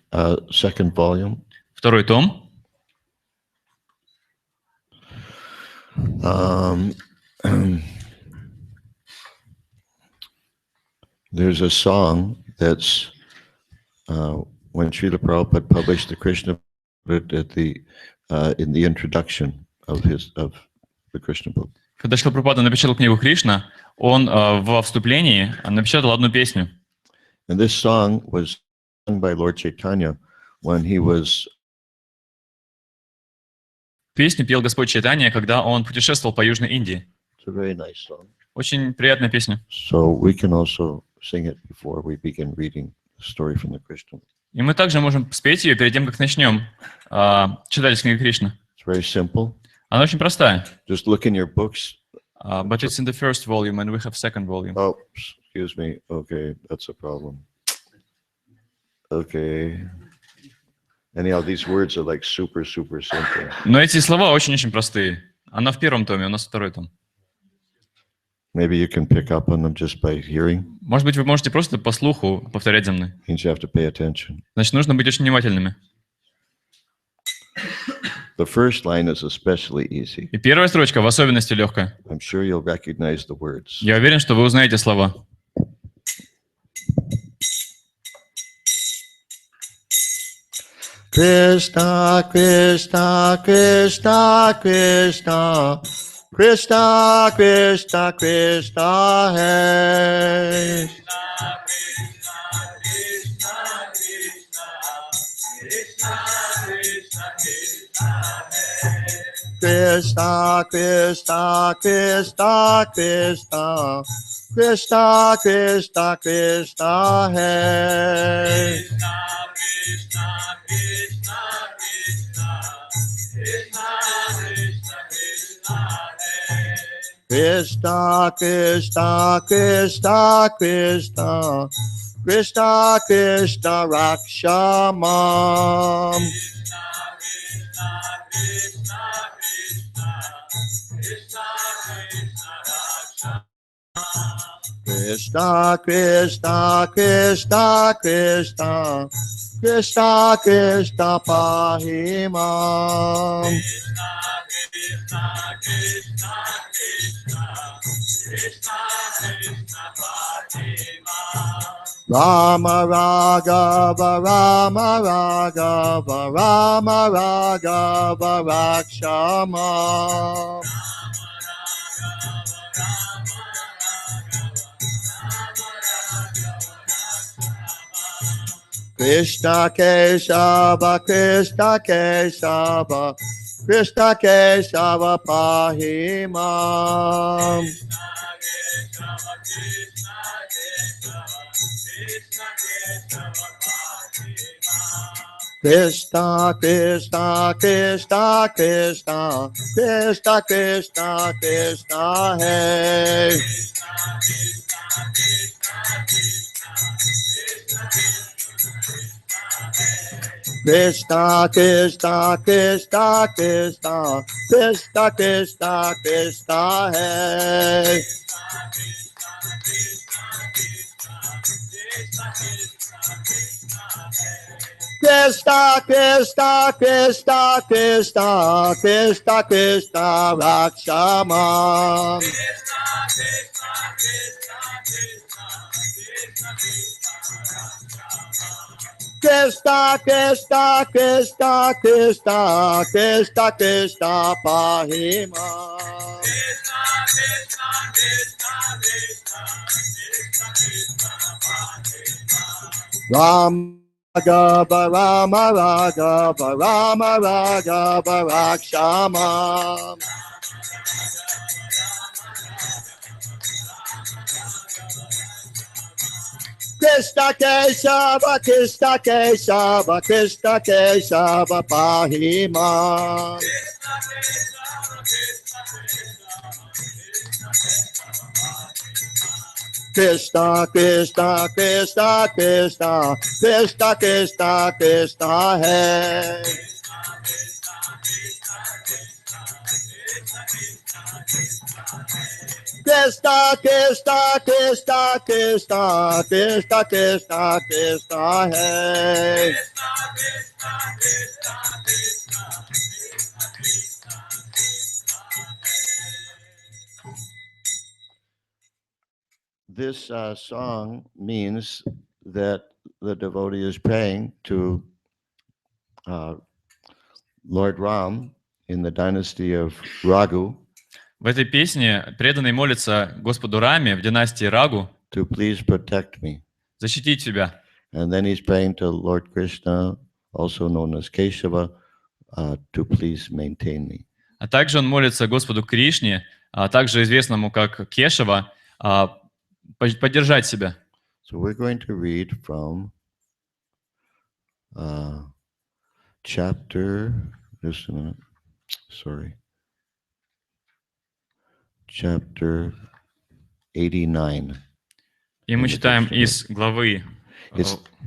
second volume. Второй том. There's a song that's when Srila Prabhupada published the Krishna book at the in the introduction of the Krishna book. Когда Шрила Прабхупада напечатал книгу Кришна, он во вступлении напечатал одну песню. And this song was sung by Lord Chaitanya when he was. Песню пел Господь Чайтанья, когда он путешествовал по Южной Индии. It's a very nice song. Очень приятная песня. So we can also sing it before we begin reading the story from the Krishna. И мы также можем спеть ее перед тем, как начнем читать из книги Кришна. It's very simple. Она очень простая. Just look in your books. But it's in the first volume, and we have second volume. Oh, excuse me. Okay, that's a problem. Okay. Anyhow, these words are like super simple. Но эти слова очень-очень простые. Она в первом томе, у нас второй том. Maybe you can pick up on them just by hearing. Может быть, вы можете просто по слуху повторять за мной. Means you have to pay attention. Значит, нужно быть очень внимательными. The first line is especially easy. И первая строчка в особенности легкая. I'm sure you'll recognize the words. Я уверен, что вы узнаете слова. Krishna, Krishna, Krishna, Krishna, Krishna, Krishna, Krishna, Hey. Krishna, Krishna, Krishna, Krishna, Krishna, Krishna, Krishna, Hey. Krishna, Krishna, Krishna, Krishna, Krishna, Krishna, Rakshamam. Krishna, Krishna, Krishna, Krishna, Krishna, Krishna, Pahimam. Rama Raghava, Rama Raghava, Rama Raghava, Rakshamam. Krishna Keshava, Krishna Keshava, Krishna Keshava Pahimam. Krishna, Krishna, Krishna, Krishna, Krishna, Krishna, Krishna, Hey. Krishna, Krishna, Krishna, Krishna, Krishna, Krishna, Krishna, Hey. Krishna, Krishna, Krishna, Krishna, Krishna, Krishna, Rakshama. Krishna, Krishna, Krishna, Krishna, Krishna, Krishna, Pahima. Ram Raghava, Rama Raghava, Rama Raghava, Rakshama. Krishna Keshava, Krishna Keshava, Krishna Keshava, Pahima. Krishna, Krishna, Krishna, Krishna, Krishna, Krishna, Krishna, Hey. Krishna, Krishna, Krishna, Krishna, Krishna, Krishna, Krishna, Hey. This song means that the devotee is praying to Lord Ram in the dynasty of Raghu. В этой песне преданный молится Господу Раме в династии Рагу To please protect me. защитить тебя. And then he's praying to Lord Krishna, also known as Keshava, to please maintain me. А также он молится Господу Кришне, а также известному как Кешава, поддержать себя. So we're going to read from chapter, just a minute, sorry, chapter 89. И мы читаем из главы...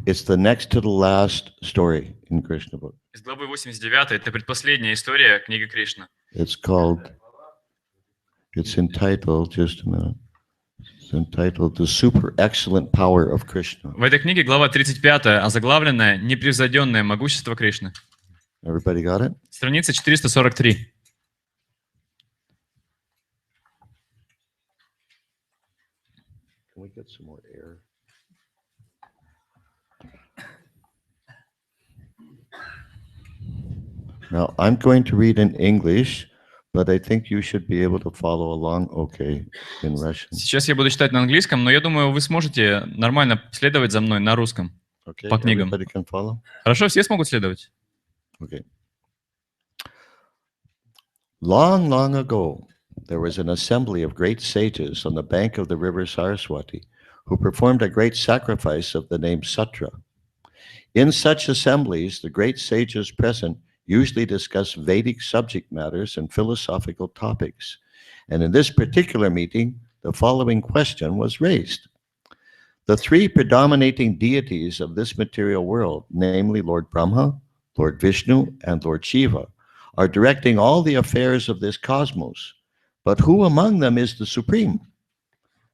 It's the next to the last story in Krishna book. Из главы 89, это предпоследняя история книги Кришны. It's entitled, just a minute, it's entitled The Super Excellent Power of Krishna. В этой книге глава 35, озаглавленная «Непревзойденное могущество Кришны». Everybody got it? Страница 443. Can we get some more air? Now, I'm going to read in English, but I think you should be able to follow along okay in Russian. Сейчас я буду читать на английском, но я думаю, вы сможете нормально следовать за мной на русском. Okay, По книгам. everybody can follow? Хорошо, все смогут следовать? Okay. Long, long ago, there was an assembly of great sages on the bank of the river Saraswati who performed a great sacrifice of the name Satra. In such assemblies, the great sages present usually discuss Vedic subject matters and philosophical topics. And in this particular meeting, the following question was raised. The three predominating deities of this material world, namely Lord Brahma, Lord Vishnu, and Lord Shiva, are directing all the affairs of this cosmos. But who among them is the supreme?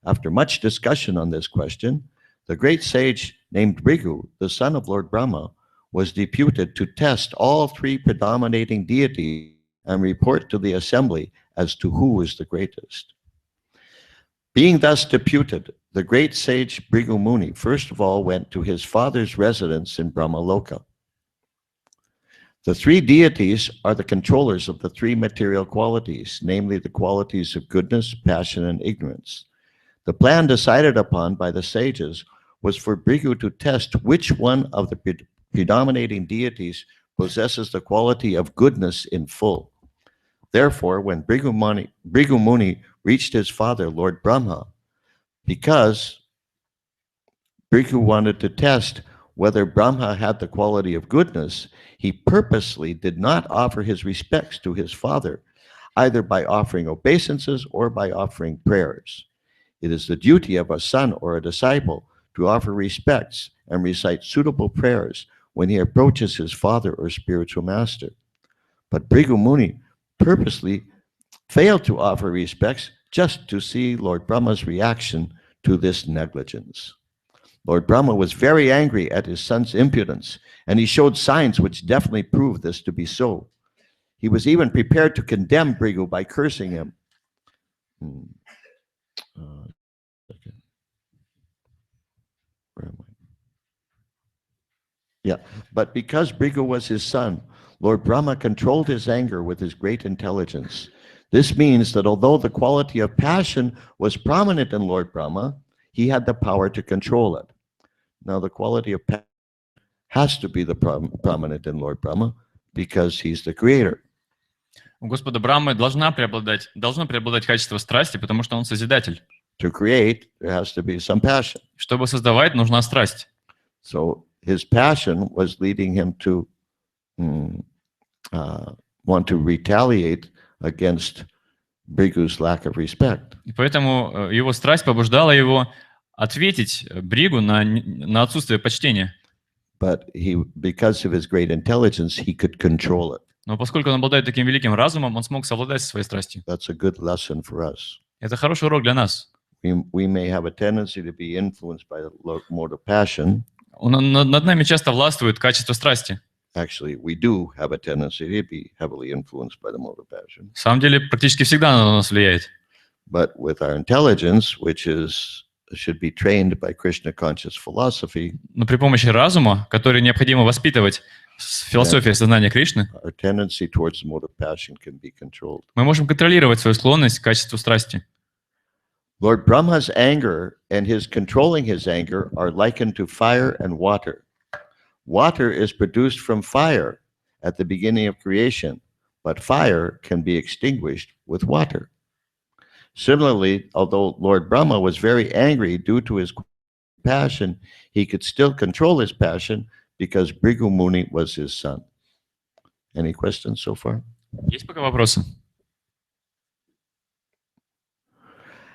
After much discussion on this question, the great sage named Bhrigu, the son of Lord Brahma, was deputed to test all three predominating deities and report to the assembly as to who is the greatest. Being thus deputed, the great sage Bhrigu Muni first of all went to his father's residence in Brahmaloka. The three deities are the controllers of the three material qualities, namely the qualities of goodness, passion, and ignorance. The plan decided upon by the sages was for Brigu to test which one of the predominating deities possesses the quality of goodness in full. Therefore, when Brigu Muni reached his father, Lord Brahma, because Brigu wanted to test whether Brahma had the quality of goodness, he purposely did not offer his respects to his father, either by offering obeisances or by offering prayers. It is the duty of a son or a disciple to offer respects and recite suitable prayers when he approaches his father or spiritual master. But Brigu Muni purposely failed to offer respects just to see Lord Brahma's reaction to this negligence. Lord Brahma was very angry at his son's impudence, and he showed signs which definitely proved this to be so. He was even prepared to condemn Brigu by cursing him. Okay. Where am I? Yeah, but because Brigu was his son, Lord Brahma controlled his anger with his great intelligence. This means that although the quality of passion was prominent in Lord Brahma, he had the power to control it. Now, the quality of passion has to be the prominent in Lord Brahma because he's the creator. У Господа Брамы должно преобладать качество страсти, потому что он созидатель. To create, there has to be some passion. Чтобы создавать, нужна страсть. So his passion was leading him to want to retaliate against Brigu's lack of respect. И поэтому его страсть побуждала его ответить Бригу на отсутствие почтения. But because of his great intelligence, he could control it. Но поскольку он обладает таким великим разумом, он смог совладать со своей страстью. That's a good lesson for us. Это хороший урок для нас. We may have a tendency to be influenced by the mode of passion. Над нами часто властвует качество страсти. Actually, we do have a tendency to be heavily influenced by the mode of passion. На самом деле, практически всегда оно на нас влияет. But with our intelligence, which should be trained by Krishna conscious philosophy, но при помощи разума, который необходимо воспитывать с философией сознания Кришны, our tendency towards the mode of passion can be controlled. мы можем контролировать свою склонность к качеству страсти. Lord Brahma's anger and his controlling his anger are likened to fire and water. Water is produced from fire at the beginning of creation, but fire can be extinguished with water. Similarly, although Lord Brahma was very angry due to his passion, he could still control his passion because Brigu Muni was his son. Any questions so far? Есть пока вопросы?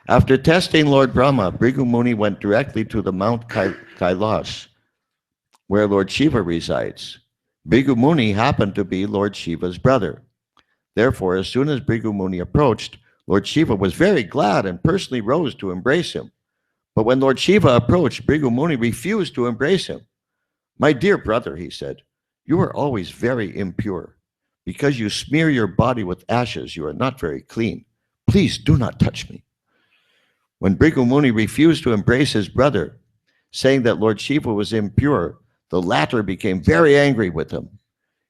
After testing Lord Brahma, Brigu Muni went directly to the Mount Kailash, where Lord Shiva resides. Brigu Muni happened to be Lord Shiva's brother. Therefore, as soon as Brigu Muni approached, Lord Shiva was very glad and personally rose to embrace him. But when Lord Shiva approached, Brigu Muni refused to embrace him. "My dear brother," he said, "you are always very impure. Because you smear your body with ashes, you are not very clean. Please do not touch me." When Brigu Muni refused to embrace his brother, saying that Lord Shiva was impure, the latter became very angry with him.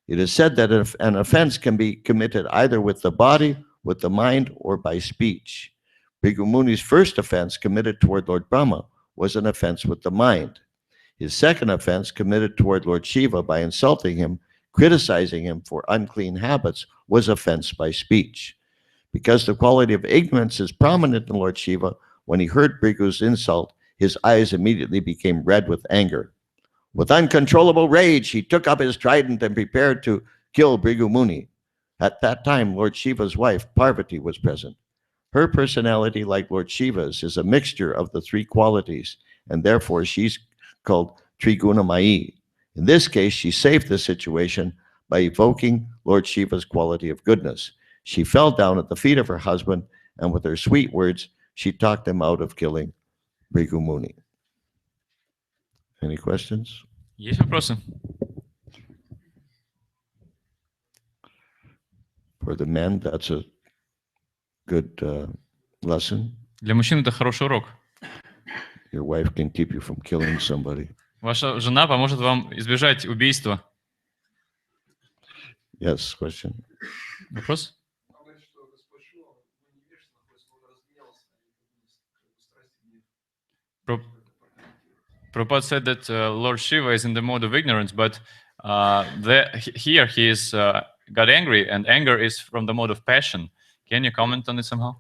It is said that an offense can be committed either with the body, with the mind, or by speech. Brigu Muni's first offense committed toward Lord Brahma was an offense with the mind. His second offense committed toward Lord Shiva by insulting him, criticizing him for unclean habits, was offense by speech. Because the quality of ignorance is prominent in Lord Shiva, when he heard Brigu's insult, his eyes immediately became red with anger. With uncontrollable rage, he took up his trident and prepared to kill Brigu Muni. At that time, Lord Shiva's wife, Parvati, was present. Her personality, like Lord Shiva's, is a mixture of the three qualities, and therefore she's called Trigunamayi. In this case, she saved the situation by evoking Lord Shiva's quality of goodness. She fell down at the feet of her husband, and with her sweet words, she talked him out of killing Brigu Muni. Any questions? Есть вопросы? For the men, that's a good lesson. Для мужчин это хороший урок. Your wife can keep you from killing somebody. Ваша жена поможет вам избежать убийства. Yes, question. Вопрос? Prabhupada said that Lord Shiva is in the mode of ignorance, but here he is got angry, and anger is from the mode of passion. Can you comment on it somehow?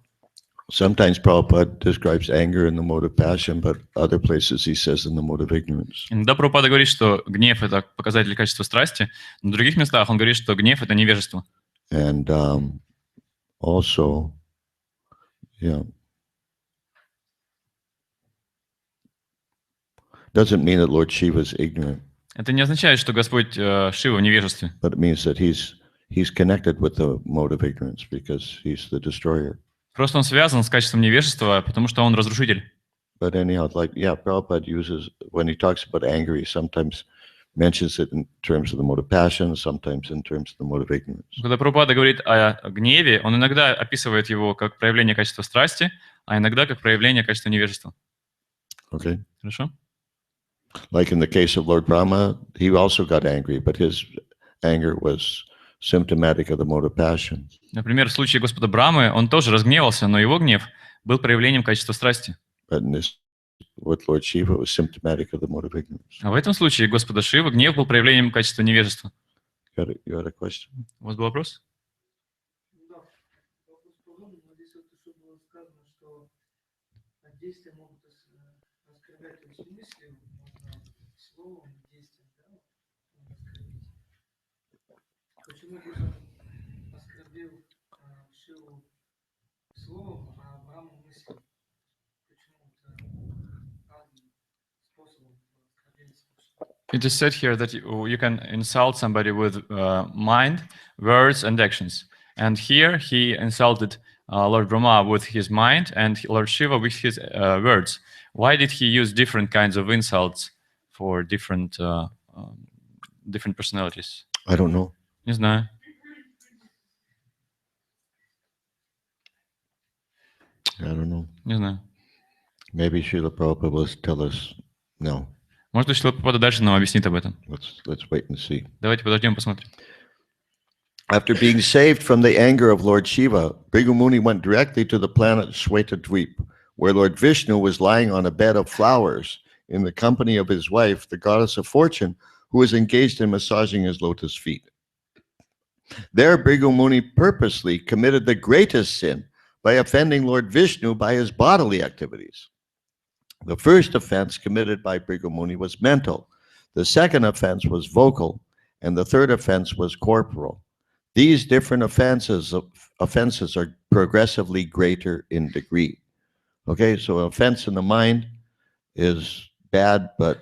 Sometimes Prabhupada describes anger in the mode of passion, but other places he says in the mode of ignorance. Иногда Прабхупада говорит, что гнев — это показатель качества страсти, но в других местах он говорит, что гнев — это невежество. And also, yeah, doesn't mean that Lord Shiva is ignorant, Это не означает, что Господь Шива в невежестве. but it means that he's connected with the mode of ignorance because he's the destroyer. Просто он связан с качеством невежества, потому что он разрушитель. But anyhow, like, yeah, Prabhupada uses, when he talks about anger, he sometimes mentions it in terms of the mode of passion, sometimes in terms of the mode of ignorance. Когда Прабхупада говорит о гневе, он иногда описывает его как проявление качества страсти, а иногда как проявление качества невежества. Okay? Хорошо? Like in the case of Lord Brahma, he also got angry, but his anger was symptomatic of the mode of passion. Например, в случае Господа Брамы он тоже разгневался, но его гнев был проявлением качества страсти. But in this, with Lord Shiva, it was symptomatic of the mode of ignorance. А в этом случае Господа Шивы гнев был проявлением качества невежества. You had a question? У вас был вопрос? Да, вопрос подобный, но здесь вот еще было сказано, что действия могут оскорблять в смысле, можно словом, действием, да, оскорбить. Почему здесь он оскорбил Шиву словом, а Браму мыслью? Почему разным способом оскорбления совершено? It is said here that you can insult somebody with mind, words, and actions. And here he insulted Lord Brahma with his mind and Lord Shiva with his words. Why did he use different kinds of insults for different personalities? I don't know. Не знаю. I don't know. Не знаю. Maybe Srila Prabhupada will tell us. No. Может быть, Шрила Прабхупада дальше нам объяснит об этом. Let's wait and see. Давайте подождем, посмотрим. After being saved from the anger of Lord Shiva, Bhrigu Muni went directly to the planet Shwetadweep, where Lord Vishnu was lying on a bed of flowers in the company of his wife, the goddess of fortune, who was engaged in massaging his lotus feet. There, Bhrigu Muni purposely committed the greatest sin by offending Lord Vishnu by his bodily activities. The first offense committed by Bhrigu Muni was mental, the second offense was vocal, and the third offense was corporal. These different offenses are progressively greater in degree. Okay, so offense in the mind is bad, but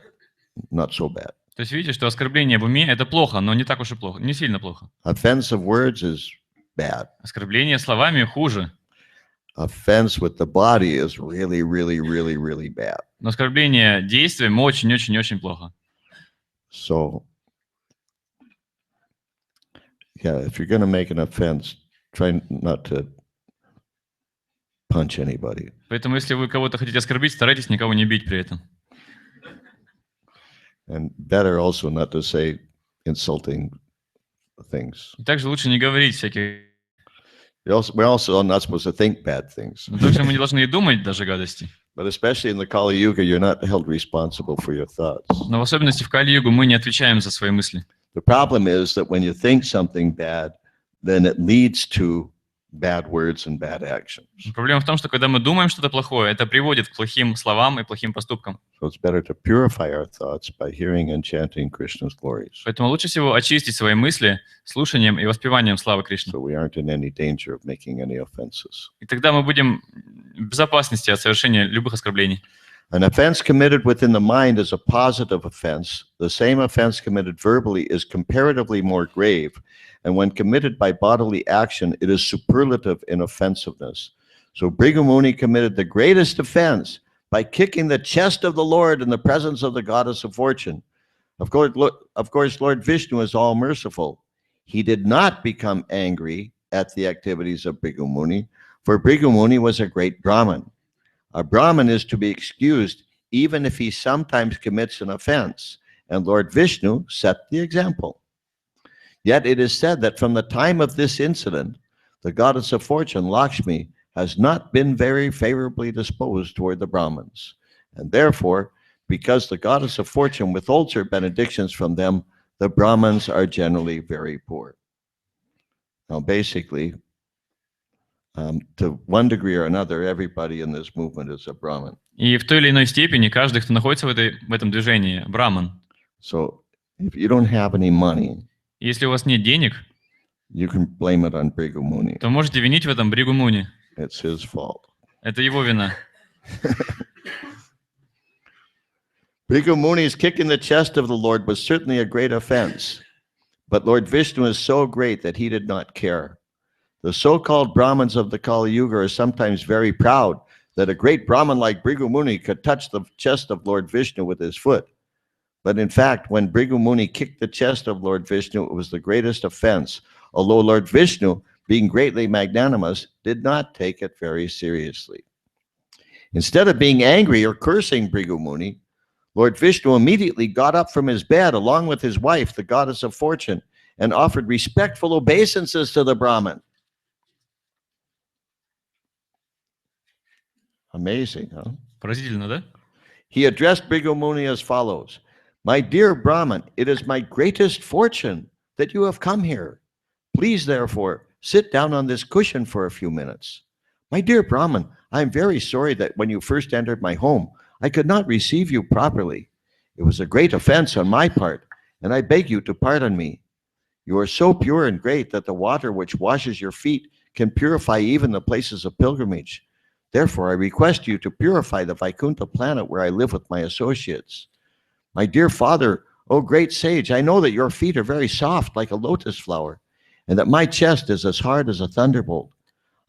not so bad. То есть видите, что оскорбление в уме — это плохо, но не так уж и плохо, не сильно плохо. Offense of words is bad. Оскорбление словами хуже. Offense with the body is really, really, really, really bad. Но оскорбление действием очень-очень-очень плохо. So, yeah, if you're going to make an offense, try not to punch anybody. Поэтому, если вы кого-то хотите оскорбить, старайтесь никого не бить при этом. And better also not to say insulting things. И также лучше не говорить всяких... We're also not supposed to think bad things. Но также мы не должны и думать даже гадости. But especially in the Kali Yuga, you're not held responsible for your thoughts. Но в особенности в Кали-югу мы не отвечаем за свои мысли. The problem is that when you think something bad, then it leads to bad words and bad actions. Проблема в том, что когда мы думаем что-то плохое, это приводит к плохим словам и плохим поступкам. So it's better to purify our thoughts by hearing and chanting Krishna's glories. Поэтому лучше всего очистить свои мысли слушанием и воспеванием славы Кришны. So we aren't in any danger of making any offenses. И тогда мы будем в безопасности от совершения любых оскорблений. An offense committed within the mind is a positive offense. The same offense committed verbally is comparatively more grave. And when committed by bodily action, it is superlative in offensive-ness. So Bhrigu Muni committed the greatest offense by kicking the chest of the Lord in the presence of the goddess of fortune. Of course, Lord Vishnu is all merciful. He did not become angry at the activities of Bhrigu Muni, for Bhrigu Muni was a great Brahmin. A Brahmin is to be excused even if he sometimes commits an offense, and Lord Vishnu set the example. Yet it is said that from the time of this incident, the goddess of fortune, Lakshmi, has not been very favorably disposed toward the Brahmins, and therefore because the goddess of fortune withholds her benedictions from them, the Brahmins are generally very poor. Now, basically, to one degree or another, everybody in this movement is a Brahmin. И в той или иной степени каждый, кто находится в этом движении, браман. So if you don't have any money, Если у вас нет денег, you can blame it on Bhrigu Muni. то можете винить в этом Бригу Муни. It's his fault. Это его вина. Bhrigu Muni's kicking the chest of the Lord was certainly a great offense, but Lord Vishnu is so great that he did not care. The so-called Brahmins of the Kali Yuga are sometimes very proud that a great Brahmin like Bhrigu Muni could touch the chest of Lord Vishnu with his foot. But in fact, when Bhrigu Muni kicked the chest of Lord Vishnu, it was the greatest offense, although Lord Vishnu, being greatly magnanimous, did not take it very seriously. Instead of being angry or cursing Bhrigu Muni, Lord Vishnu immediately got up from his bed along with his wife, the goddess of fortune, and offered respectful obeisances to the Brahmin. Amazing, huh? Поразительно, да? He addressed Bhrigu Muni as follows: "My dear Brahmin, it is my greatest fortune that you have come here. Please, therefore, sit down on this cushion for a few minutes. My dear Brahmin, I am very sorry that when you first entered my home, I could not receive you properly. It was a great offense on my part, and I beg you to pardon me. You are so pure and great that the water which washes your feet can purify even the places of pilgrimage. Therefore, I request you to purify the Vaikuntha planet where I live with my associates. My dear father, O great sage, I know that your feet are very soft like a lotus flower, and that my chest is as hard as a thunderbolt.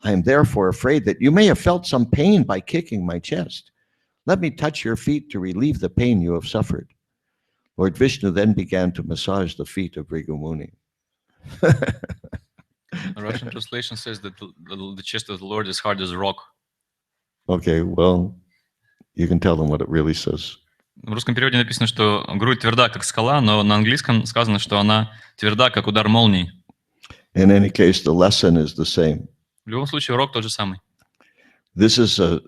I am therefore afraid that you may have felt some pain by kicking my chest. Let me touch your feet to relieve the pain you have suffered." Lord Vishnu then began to massage the feet of Bhrigu Muni. The Russian translation says that the chest of the Lord is hard as a rock. Okay, well, you can tell them what it really says. В русском переводе написано, что грудь тверда, как скала, но на английском сказано, что она тверда, как удар молнии. In any case, the lesson is the same. В любом случае, урок тот же самый. This is a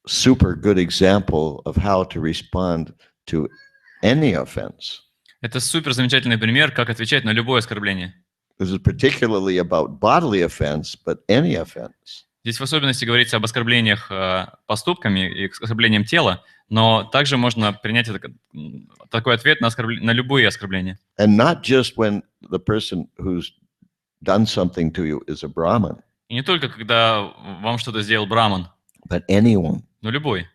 super good example of how to respond to any offense. Это супер замечательный пример, как отвечать на любое оскорбление. This is particularly about bodily offense, but any offense. Здесь в особенности говорится об оскорблениях поступками и оскорблением тела, но также можно принять такой ответ на любые оскорбления. And not just when the person who's done something to you is a Brahmin. И не только когда вам что-то сделал браман, But anyone. но любой.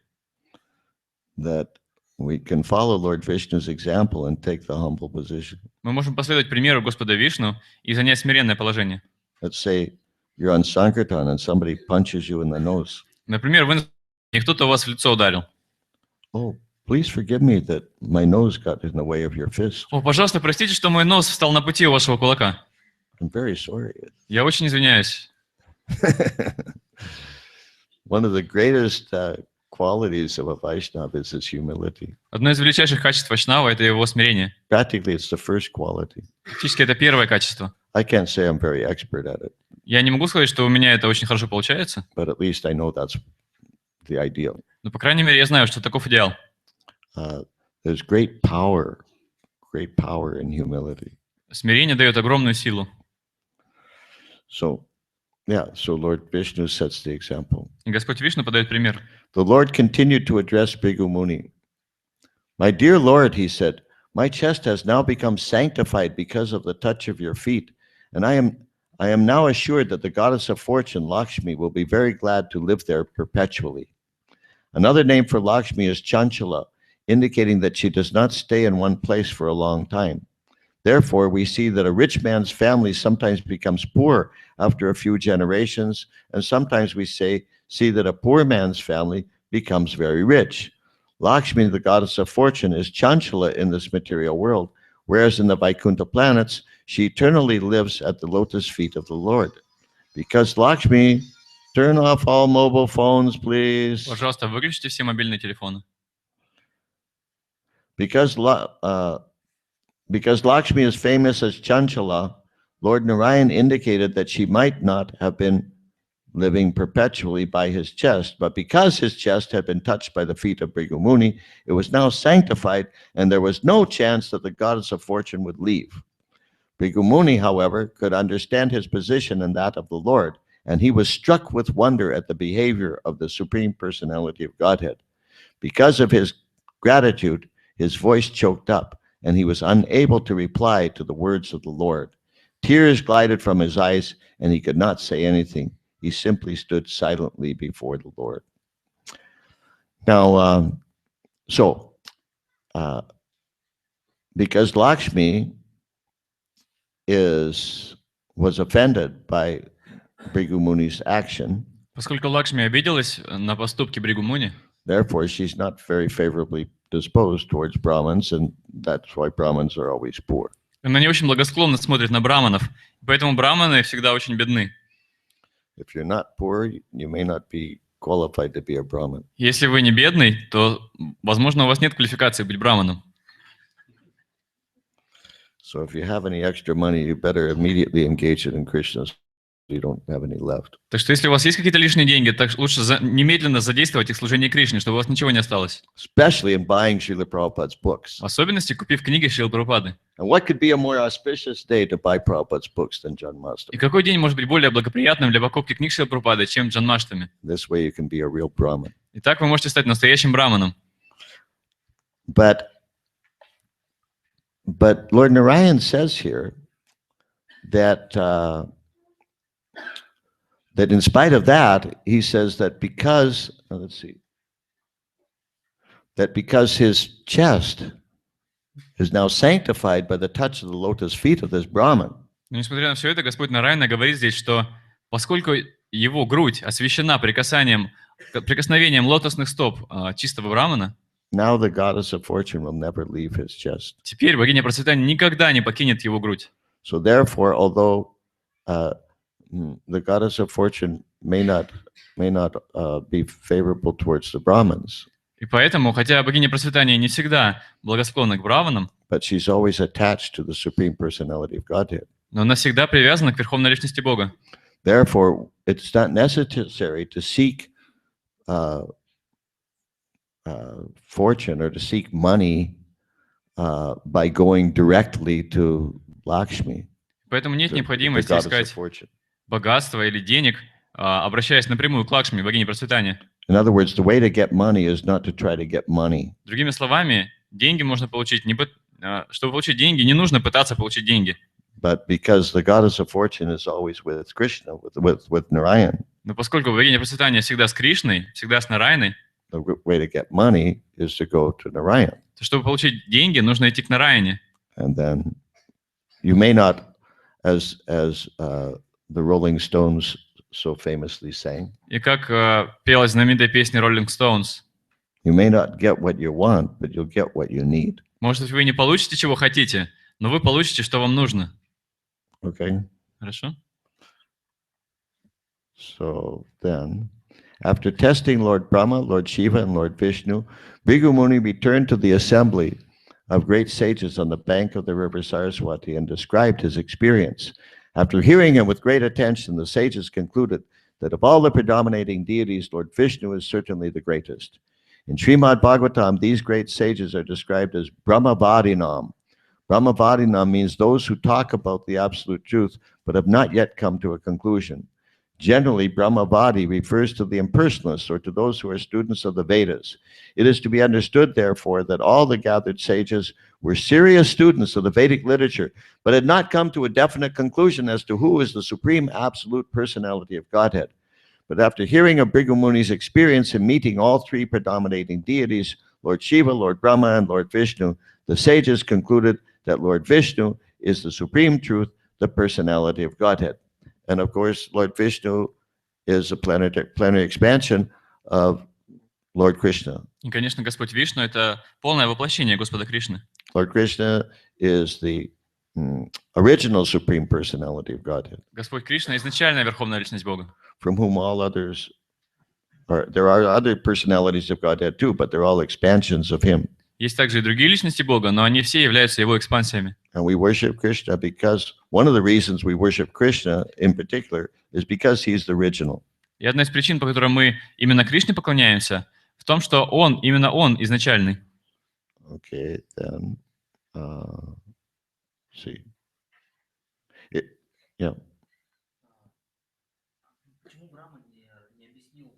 That we can follow Lord Vishnu's example and take the humble position. Мы можем последовать примеру Господа Вишну и занять смиренное положение. Let's say you're on Sankirtan and somebody punches you in the nose. Например, и кто-то вас в лицо ударил. Oh, please forgive me that my nose got in the way of your fist. О, пожалуйста, простите, что мой нос встал на пути у вашего кулака. I'm very sorry. Я очень извиняюсь. One of the greatest qualities of a Vaishnava is his humility. Одно из величайших качеств вайшнава – это его смирение. Practically, it's the first quality. Фактически это первое качество. I can't say I'm very expert at it, Я не могу сказать, что у меня это очень хорошо получается, but at least I know that's the ideal. но, по крайней мере, я знаю, что таков идеал. There's great power in humility. Смирение дает огромную силу. So Lord Vishnu sets the example. И Господь Вишну подает пример. The Lord continued to address Bhrigu Muni. "My dear Lord," he said, "my chest has now become sanctified because of the touch of your feet, and I am now assured that the goddess of fortune, Lakshmi, will be very glad to live there perpetually. Another name for Lakshmi is Chanchala, indicating that she does not stay in one place for a long time. Therefore, we see that a rich man's family sometimes becomes poor after a few generations, and sometimes we see that a poor man's family becomes very rich. Lakshmi, the goddess of fortune, is Chanchala in this material world, whereas in the Vaikuntha planets, she eternally lives at the lotus feet of the Lord. Because Lakshmi, turn off all mobile phones, please. Пожалуйста, выключите все мобильные телефоны. Because Lakshmi is famous as Chanchala, Lord Narayan indicated that she might not have been living perpetually by his chest. But because his chest had been touched by the feet of Bhrigu Muni, it was now sanctified, and there was no chance that the goddess of fortune would leave. Bhrigu Muni, however, could understand his position and that of the Lord, and he was struck with wonder at the behavior of the Supreme Personality of Godhead. Because of his gratitude, his voice choked up, and he was unable to reply to the words of the Lord. Tears glided from his eyes, and he could not say anything. He simply stood silently before the Lord. Now, because Lakshmi was offended by Bhrigu Muni's action, Поскольку Лакшми обиделась на поступки Бригу Муни, therefore she's not very favorably disposed towards Brahmins, and that's why Brahmins are always poor. она не очень благосклонно смотрит на браманов, поэтому браманы всегда очень бедны. If you're not poor, you may not be qualified to be a Brahmin. Если вы не бедный, то, возможно, у вас нет квалификации быть браманом. So if you have any extra money, you better immediately engage it in Krishna so you don't have any left. Так что если у вас есть какие-то лишние деньги, так лучше немедленно задействовать их в служении Кришне, чтобы у вас ничего не осталось. Especially in buying Srila Prabhupada's books. В особенности, купив книги Шрилы Прабхупады. And what could be a more auspicious day to buy Prabhupada's books than Janmashtami? И какой день может быть более благоприятным для покупки книг Шрилы Прабхупады, чем Джанмаштами? This way you can be a real Brahmin. И так вы можете стать настоящим браманом. But Lord Narayan says here that that in spite of that, he says that because his chest is now sanctified by the touch of the lotus feet of this Brahmin. Но несмотря на все это, Господь Нараяна говорит здесь, что поскольку его грудь освящена прикосновением лотосных стоп чистого брамана, Now the goddess of fortune will never leave his chest. теперь богиня процветания никогда не покинет его грудь. So therefore, although the goddess of fortune may not be favorable towards the Brahmins, И поэтому, хотя богиня процветания не всегда благосклонна к браманам, but she's always attached to the Supreme Personality of Godhead. но она всегда привязана к верховной личности Бога. Therefore, it's not necessary to seek fortune or to seek money by going directly to Lakshmi, Поэтому нет the необходимости goddess of искать fortune. богатство или денег, обращаясь напрямую к Лакшми, богине процветания. In other words, the way to get money is not to try to get money. Другими словами, деньги можно получить, чтобы получить деньги, не нужно пытаться получить деньги. But because the goddess of fortune is always with Krishna, with Narayan, Но поскольку богиня процветания всегда с Кришной, всегда с Нарайной, the way to get money is to go to Narayan. то чтобы получить деньги, нужно идти к Нараяне. And then you may not, as the Rolling Stones so famously sang, И как пелась знаменитая песня Rolling Stones, you may not get what you want, but you'll get what you need. может быть, вы не получите, чего хотите, но вы получите, что вам нужно. Okay? Хорошо? So then, after testing Lord Brahma, Lord Shiva, and Lord Vishnu, Bhrigu Muni returned to the assembly of great sages on the bank of the river Saraswati and described his experience. After hearing him with great attention, the sages concluded that of all the predominating deities, Lord Vishnu is certainly the greatest. In Srimad Bhagavatam, these great sages are described as Brahmavadinam. Brahmavadinam means those who talk about the absolute truth but have not yet come to a conclusion. Generally, Brahmavadi refers to the impersonalists or to those who are students of the Vedas. It is to be understood, therefore, that all the gathered sages were serious students of the Vedic literature, but had not come to a definite conclusion as to who is the supreme absolute personality of Godhead. But after hearing of Bhrigu Muni's experience in meeting all three predominating deities, Lord Shiva, Lord Brahma, and Lord Vishnu, the sages concluded that Lord Vishnu is the supreme truth, the personality of Godhead. And of course, Lord Vishnu is a planetary expansion of Lord Krishna. И, конечно, Господь Вишну — это полное воплощение Господа Кришны. Lord Krishna is the original supreme personality of Godhead, Господь Кришна — изначальная верховная личность Бога, from whom all others are. There are other personalities of Godhead too, but they're all expansions of Him. Есть также и другие личности Бога, но они все являются Его экспансиями. And we worship Krishna because one of the reasons we worship Krishna in particular is because He's the original. И одна из причин, по которой мы именно Кришне поклоняемся, в том, что именно Он изначальный. Okay, then, see. Yeah. Почему Брахма не объяснил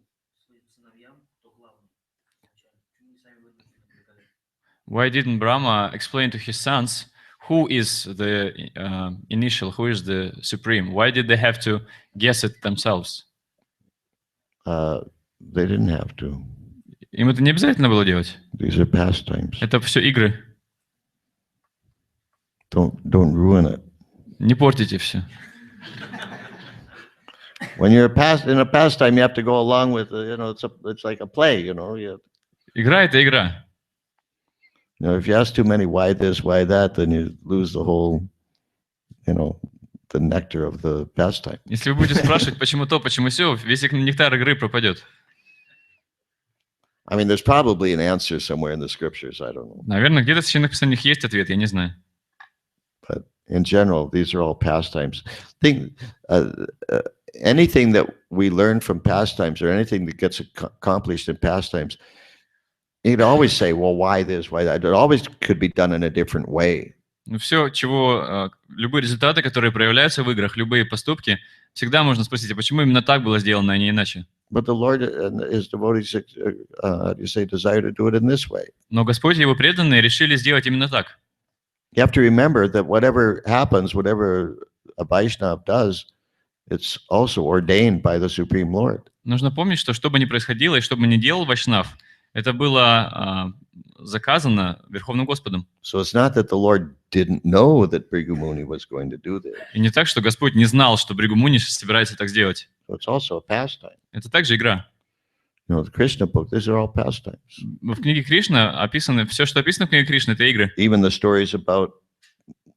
своим сыновьям, кто главный? Почему они сами вынуждены были? Why didn't Brahma explain to his sons who is the initial, who is the supreme? Why did they have to guess it themselves? They didn't have to. Им это не обязательно было делать. These are pastimes. Это все игры. Don't ruin it. Не портите все. When you're in a pastime, you have to go along with, it's like a play, Игра — это игра. If you ask too many why this, why that, then you lose the whole, the nectar of the pastime. Если вы будете спрашивать, почему то, почему сё, весь нектар игры пропадет. I mean, there's probably an answer somewhere in the scriptures. I don't know. Наверное, где-то в Священных Писаниях есть ответ, я не знаю. But in general, these are all pastimes. Anything that we learn from pastimes or anything that gets accomplished in pastimes, you can always say, well, why this, why that? It always could be done in a different way. Ну, все, любые результаты, которые проявляются в играх, любые поступки, всегда можно спросить, а почему именно так было сделано, а не иначе? But the Lord and his devotees, desire to do it in this way. Но Господь и его преданные решили сделать именно так. You have to remember that whatever happens, whatever a Vaishnava does, it's also ordained by the Supreme Lord. Нужно помнить, что бы ни происходило и что бы ни делал Вайшнав, это было заказано Верховным Господом. So it's not that the Lord didn't know that Bhrigu Muni was going to do this. И не так, что Господь не знал, что Бригу Муни собирается так сделать. So it's also a pastime. Это также игра. The Krishna book, these are all pastimes. В книге Кришна описано, все, что описано в книге Кришны, это игры. Even the stories about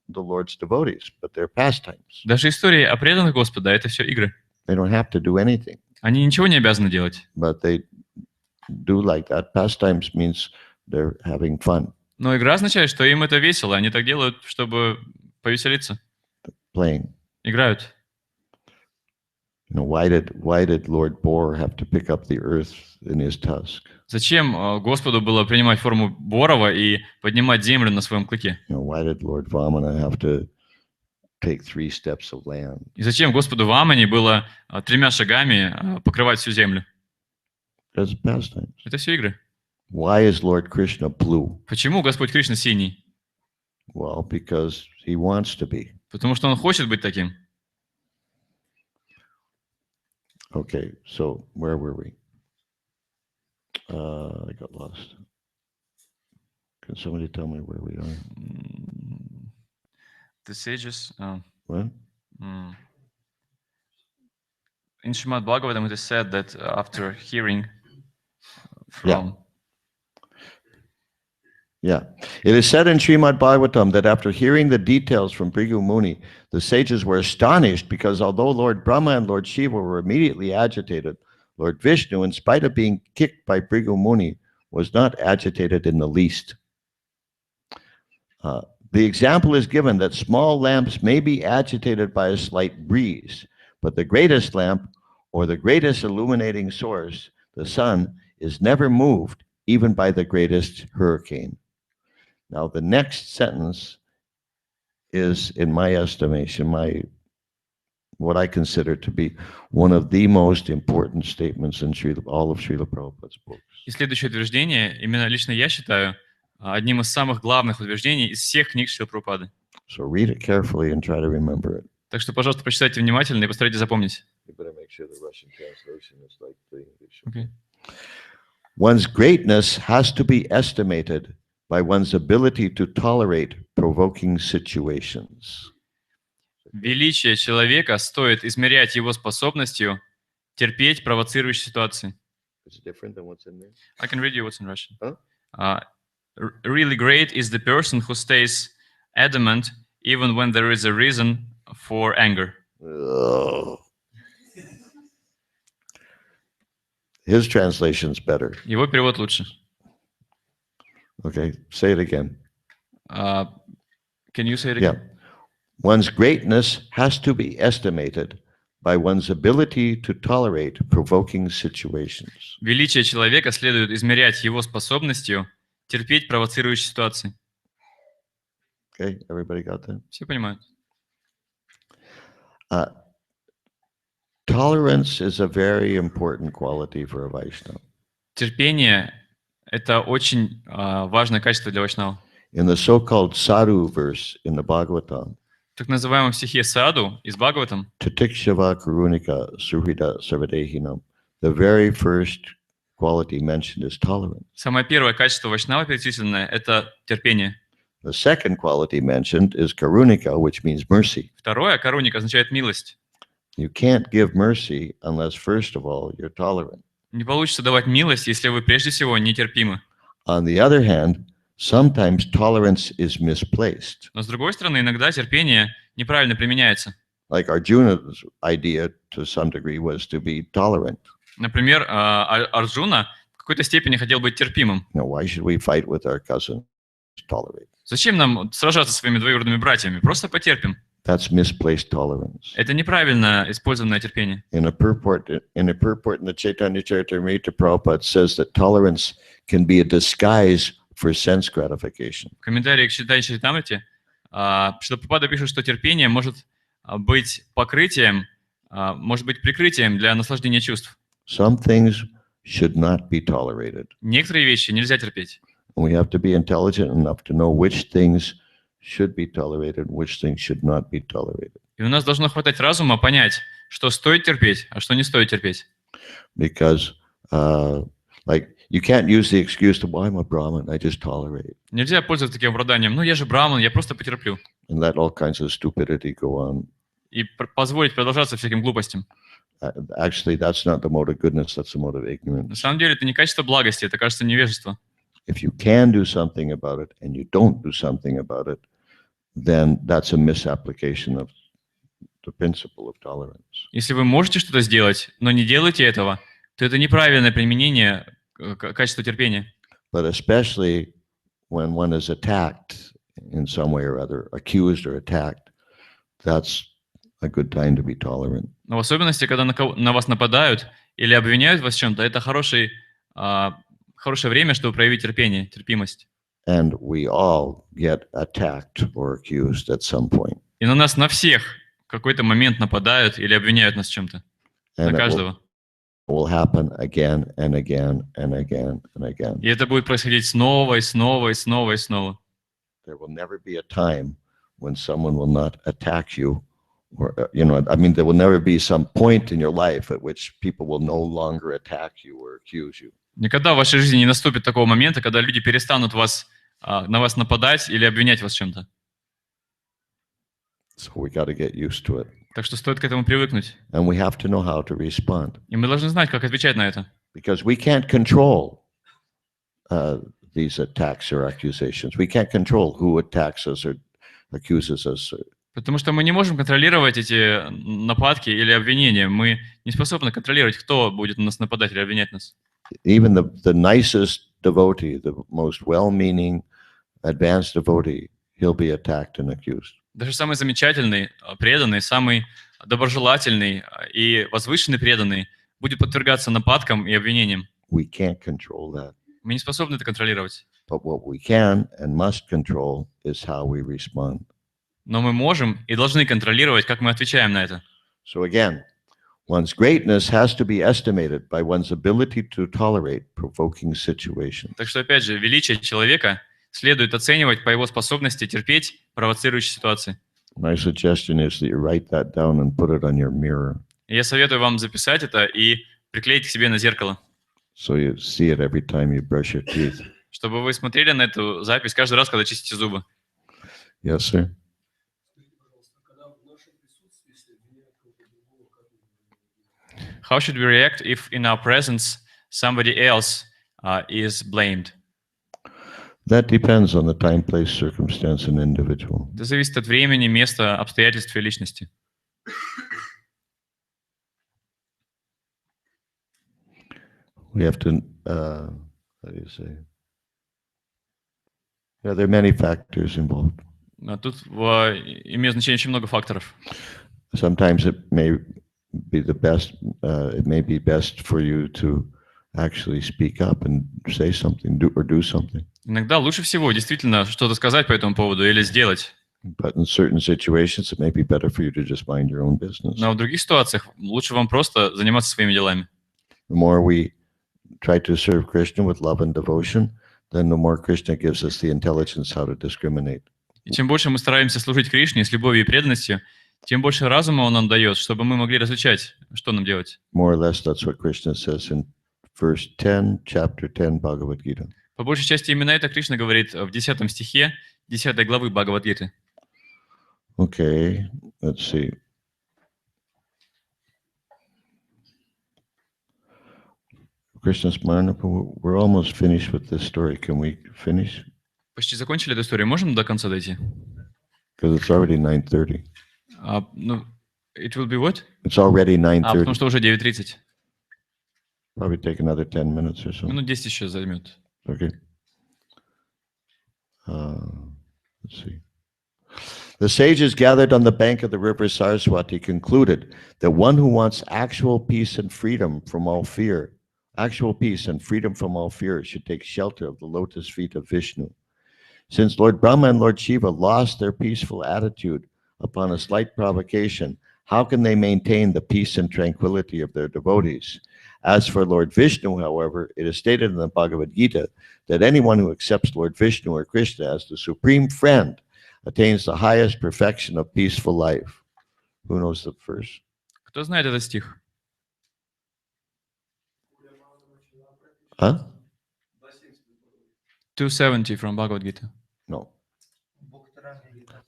the Lord's devotees, but they're pastimes. Даже истории о преданных Господа, это все игры. They don't have to do anything. Они ничего не обязаны делать. But they do like that. Pastimes means they're having fun. Но игра означает, что им это весело, они так делают, чтобы повеселиться. Playing. Играют. Why did Lord Boar have to pick up the earth in his tusk? Зачем Господу было принимать форму Борова и поднимать землю на своем клыке? Why did Lord Vamana have to take 3 steps of land? И зачем Господу Вамане было 3 шагами покрывать всю землю? That's pastimes. Это все игры. Why is Lord Krishna blue? Почему Господь Кришна синий? Well, because he wants to be. Потому что он хочет быть таким. Okay, so where were we? I got lost. Can somebody tell me where we are? The sages. What? In Srimad Bhagavatam, it is said that after hearing from. Yeah. It is said in Srimad Bhagavatam that after hearing the details from Bhrigu Muni, the sages were astonished because although Lord Brahma and Lord Shiva were immediately agitated, Lord Vishnu, in spite of being kicked by Bhrigu Muni, was not agitated in the least. The example is given that small lamps may be agitated by a slight breeze, but the greatest lamp or the greatest illuminating source, the sun, is never moved even by the greatest hurricane. Now, the next sentence is, in my estimation, what I consider to be one of the most important statements in all of Srila Prabhupada's books. И следующее утверждение, именно лично я считаю, одним из самых главных утверждений из всех книг Шрилы Прабхупады. So read it carefully and try to remember it. Так что, пожалуйста, прочитайте внимательно и постарайтесь запомнить. You better make sure the Russian translation is like the English. Okay. One's greatness has to be estimated by one's ability to tolerate provoking situations. Величие человека стоит измерять его способностью терпеть провоцирующие ситуации. It's different than what's in there. I can read you what's in Russian. Huh? Really great is the person who stays adamant even when there is a reason for anger. Oh. His translation's better. Его перевод лучше. Okay, say it again. Can you say it Yeah. again? One's greatness has to be estimated by one's ability to tolerate provoking situations. Величие человека следует измерять его способностью терпеть провоцирующие ситуации. Okay, everybody got that? Все понимают. Tolerance is a very important quality for a Vaishnava. Терпение – это очень важное качество для вайшнава. In the so-called sadhu verse in the Bhagavatam, В так называемом стихе Саду из Бхагаватам Titikshava Karunika Suhrida Sarvadehinam, the very first quality mentioned is tolerance. самое первое качество вайшнава перечисленное – это терпение. The second quality mentioned is Karunika, which means mercy. Второе – каруник означает милость. You can't give mercy unless, first of all, you're tolerant. Не получится давать милость, если вы прежде всего нетерпимы. On the other hand, sometimes tolerance is misplaced. Но с другой стороны, иногда терпение неправильно применяется. Like Arjuna's idea to some degree was to be tolerant. Например, Арджуна в какой-то степени хотел быть терпимым. Now, why should we fight with our cousin? Tolerate. Зачем нам сражаться со своими двоюродными братьями? Просто потерпим. That's misplaced tolerance. Это неправильно использованное терпение. In a purport in the Chaitanya Charitamrita, Prabhupada says that tolerance can be a disguise for sense gratification. В комментарии к Чайтанья Чаритамрите Шрила Прабхупада пишет, что терпение может быть покрытием, может быть прикрытием для наслаждения чувств. Some things should not be tolerated. Некоторые вещи нельзя терпеть. We have to be intelligent enough to know which things should be tolerated, which things should not be tolerated. И у нас должно хватать разума понять, что стоит терпеть, а что не стоит терпеть. Because, like, you can't use the excuse to, well, I'm a Brahmin, I just tolerate. Нельзя пользоваться таким оправданием. Ну, я же браман, я просто потерплю. And let all kinds of stupidity go on. И позволить продолжаться всяким глупостям. Actually, that's not the mode of goodness, that's the mode of ignorance. На самом деле, это не качество благости, это, кажется, невежество. If you can do something about it and you don't do something about it, then that's a misapplication of the principle of tolerance. Если вы можете что-то сделать, но не делаете этого, то это неправильное применение качества терпения. But especially when one is attacked in some way or other, accused or attacked, that's a good time to be tolerant. Но в особенности, когда на вас нападают или обвиняют вас в чем-то, это хорошее время, чтобы проявить терпение, терпимость. And we all get attacked or accused at some point. И на нас, на всех, в какой-то момент нападают или обвиняют нас в чем-то. На And каждого. it will happen again and again and again and again. И это будет происходить снова и снова и снова и снова. There will never be a time when someone will not attack you, or there will never be some point in your life at which people will no longer attack you or accuse you. Никогда в вашей жизни не наступит такого момента, когда люди перестанут на вас нападать или обвинять вас в чем-то. So we got to get used to it. Так что стоит к этому привыкнуть. And we have to know how to respond. И мы должны знать, как отвечать на это. Because we can't control these attacks or accusations. We can't control who attacks us or accuses us. Потому что мы не можем контролировать эти нападки или обвинения. Мы не способны контролировать, кто будет на нас нападать или обвинять нас. Even the nicest devotee, the most well-meaning, advanced devotee, he'll be attacked and accused. Даже самый замечательный, преданный, самый доброжелательный и возвышенный преданный будет подвергаться нападкам и обвинениям. We can't control that. Мы не способны это контролировать. But what we can and must control is how we respond. Но мы можем и должны контролировать, как мы отвечаем на это. So again, one's greatness has to be estimated by one's ability to tolerate provoking situations. Так что, опять же, величие человека следует оценивать по его способности терпеть провоцирующие ситуации. My suggestion is that you write that down and put it on your mirror, И я советую вам записать это и приклеить к себе на зеркало, so you see it every time you brush your teeth. чтобы вы смотрели на эту запись каждый раз, когда чистите зубы. Yes, sir. How should we react if in our presence somebody else is blamed? That depends on the time, place, circumstance, and individual. Это зависит от времени, места, обстоятельств и личности. We have to, how do you say? Yeah, there are many factors involved. Тут имеет значение очень много факторов. Sometimes it may be the best. It may be best for you to actually speak up and say something, do something. Иногда лучше всего действительно что-то сказать по этому поводу или сделать. But in certain situations, it may be better for you to just mind your own business. Но в других ситуациях лучше вам просто заниматься своими делами. The more we try to serve Krishna with love and devotion, then the more Krishna gives us the intelligence how to discriminate. И чем больше мы стараемся служить Кришне с любовью и преданностью, тем больше разума Он нам дает, чтобы мы могли различать, что нам делать. More or less, that's what Krishna says in verse 10, chapter 10, Bhagavad Gita. По большей части именно это Кришна говорит в 10 стихе 10 главы Бхагавад-гиты. Okay, let's see. Krishna Smarana, we're almost finished with this story. Can we finish? Почти закончили эту историю. Можем до конца дойти? Because it's already 9:30. Ну, it will be what? It's already Потому 9:30. что уже 9:30. Probably take another 10 minutes or so. Минут 10 еще займет. Okay. Let's see. The sages gathered on the bank of the river Saraswati concluded that one who wants actual peace and freedom from all fear should take shelter of the lotus feet of Vishnu. Since Lord Brahma and Lord Shiva lost their peaceful attitude upon a slight provocation, how can they maintain the peace and tranquility of their devotees? As for Lord Vishnu, however, it is stated in the Bhagavad Gita that anyone who accepts Lord Vishnu or Krishna as the supreme friend attains the highest perfection of peaceful life. Who knows the verse? Кто знает этот стих? Huh? 270 from Bhagavad Gita. No.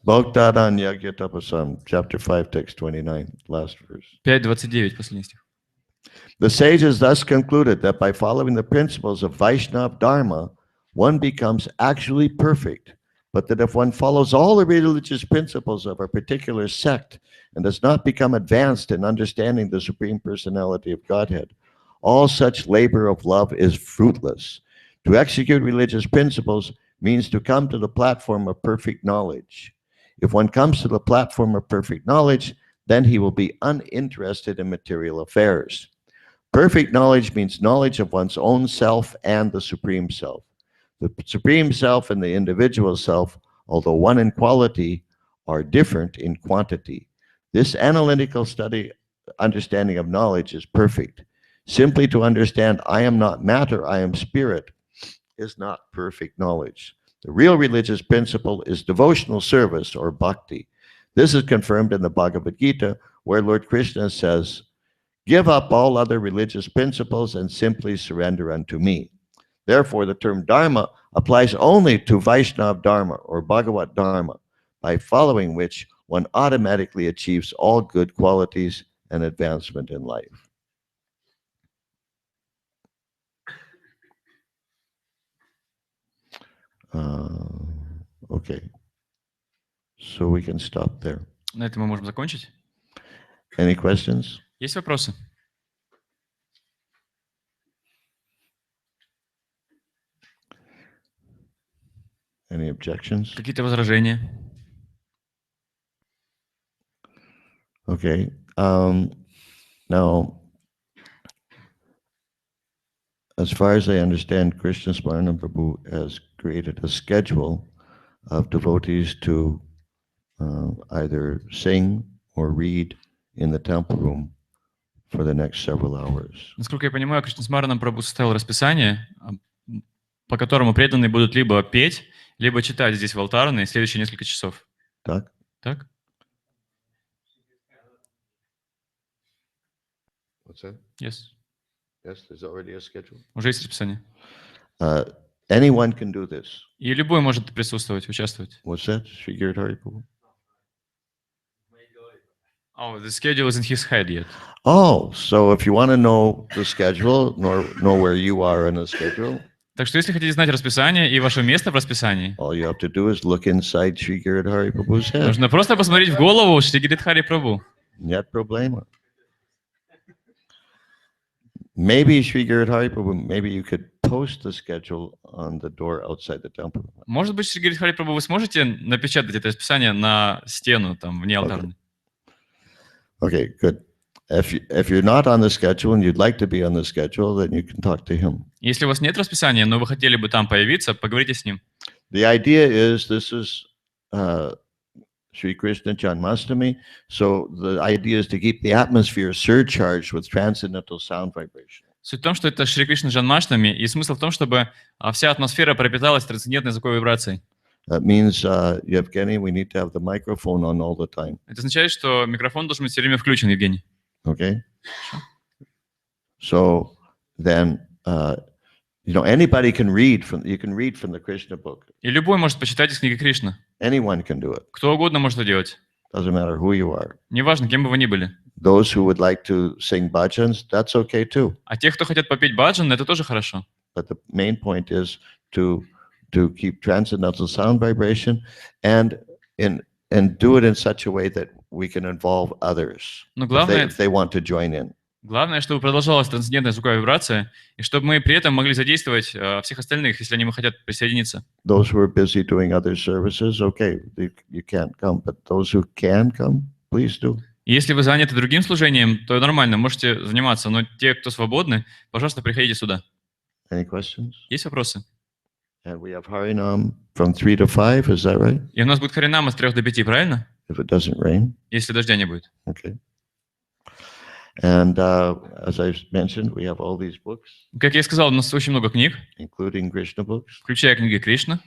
Bhaktaranya Tapasam, chapter 5, text 29, last verse. 5.29, последний стих. The sages thus concluded that by following the principles of Vaishnava Dharma, one becomes actually perfect, but that if one follows all the religious principles of a particular sect and does not become advanced in understanding the Supreme Personality of Godhead, all such labor of love is fruitless. To execute religious principles means to come to the platform of perfect knowledge. If one comes to the platform of perfect knowledge, then he will be uninterested in material affairs. Perfect knowledge means knowledge of one's own self and the Supreme Self. The Supreme Self and the individual self, although one in quality, are different in quantity. This analytical understanding of knowledge is perfect. Simply to understand I am not matter, I am spirit, is not perfect knowledge. The real religious principle is devotional service or bhakti. This is confirmed in the Bhagavad Gita, where Lord Krishna says, "Give up all other religious principles and simply surrender unto me." Therefore, the term Dharma applies only to Vaishnava Dharma or Bhagavad Dharma, by following which one automatically achieves all good qualities and advancement in life. Okay, so we can stop there. На этом мы можем закончить. Any questions? Есть вопросы? Any objections? Какие-то возражения? Okay. Now, as far as I understand, Krishna Smarana Prabhu has created a schedule of devotees to either sing or read in the temple room for the next several hours. Насколько я понимаю, Кришна Смаранам Прабху составил расписание, по которому преданные будут либо петь, либо читать здесь в алтарной следующие несколько часов. Так? Так? What's that? Yes. Yes, there's already a schedule. Уже есть расписание. Anyone can do this. И любой может присутствовать, участвовать. What's that? Sri Giridhari Prabhu? Oh, the schedule isn't his head yet. Oh, so if you want to know the schedule, know where you are in the schedule, Так что если хотите знать расписание и ваше место в расписании, all you have to do is look inside Sri Giridhari Prabhu's head. нужно просто посмотреть в голову Шри Гиридхари Прабху. Нет проблема. Maybe Sri Giridhari Prabhu, maybe you could post the schedule on the door outside the temple. Может быть, Шри Гиридхари Прабху, вы сможете напечатать это расписание на стену, там, вне алтарной? Okay, good. if you're not on the schedule and you'd like to be on the schedule, then you can talk to him. Если у вас нет расписания, но вы хотели бы там появиться, поговорите с ним. The idea is this is Sri Krishna Janmashtami, so the idea is to keep the atmosphere surcharged with transcendental sound vibration. Суть в том, что это Шри Кришна Джанмаштами, и смысл в том, чтобы вся атмосфера пропиталась трансцендентной звуковой вибрацией. That means, Yevgeny, we need to have the microphone on all the time. Это означает, что микрофон должен быть все время включен, Евгений. Okay? So then, anybody can read you can read from the Krishna book. И любой может почитать из книги Кришны. Anyone can do it. Кто угодно может это делать. Doesn't matter who you are. Неважно, кем бы вы ни были. Those who would like to sing bhajans, that's okay too. А тех, кто хотят попеть баджан, это тоже хорошо. But the main point is to keep transcendental sound vibration and do it in such a way that we can involve others Но главное, if they want to join in. Главное, чтобы продолжалась трансцендентная звуковая вибрация, и чтобы мы при этом могли задействовать всех остальных, если они хотят присоединиться. Those who are busy doing other services, okay, you can't come. But those who can come, please do. И если вы заняты другим служением, то нормально, можете заниматься. Но те, кто свободны, пожалуйста, приходите сюда. Any questions? Есть вопросы? And we have Harinam from 3 to 5, is that right? И у нас будет харинама с 3 до 5, правильно? If it doesn't rain. Если дождя не будет. Okay. And as I mentioned, we have all these books, Как я сказал, у нас очень много книг, including Krishna books. включая книги Кришна.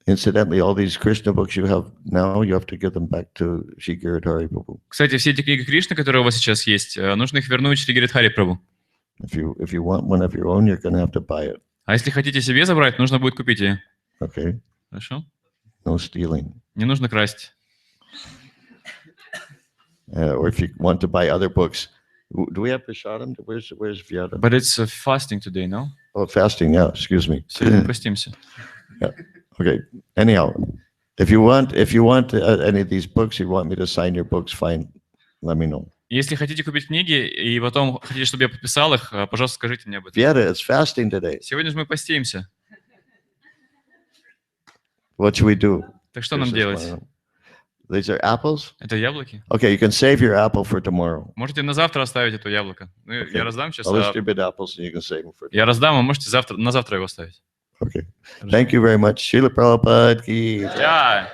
Incidentally, all these Krishna books you have now, you have to give them back to Shri Giridhari Prabhu. Кстати, все эти книги Кришны, которые у вас сейчас есть, нужно их вернуть Шри Гиридхари Прабху. If you want one of your own, you're going to have to buy it. А если хотите себе забрать, нужно будет купить ее. Okay? Хорошо? No stealing. Не нужно красть. Or if you want to buy other books. Do we have Prashadam? Where's Vyada? But it's fasting today, no? Oh, fasting, yeah, excuse me. Сегодня постимся. Okay. Anyhow, if you want any of these books, you want me to sign your books, fine. Let me know. Если хотите купить книги и потом хотите, чтобы я подписал их, пожалуйста, скажите мне об этом. Vyada, it's fasting today. Сегодня же мы постимся. What should we do? Так что нам делать? These are apples? Это яблоки? Okay, you can save your apple for tomorrow. Можете на завтра оставить это яблоко. Ну, я раздам сейчас. I'll distribute apples and you can save them for tomorrow. Я раздам, а можете на завтра его оставить. Okay. Thank you very much. Srila Prabhupada ki. Jai.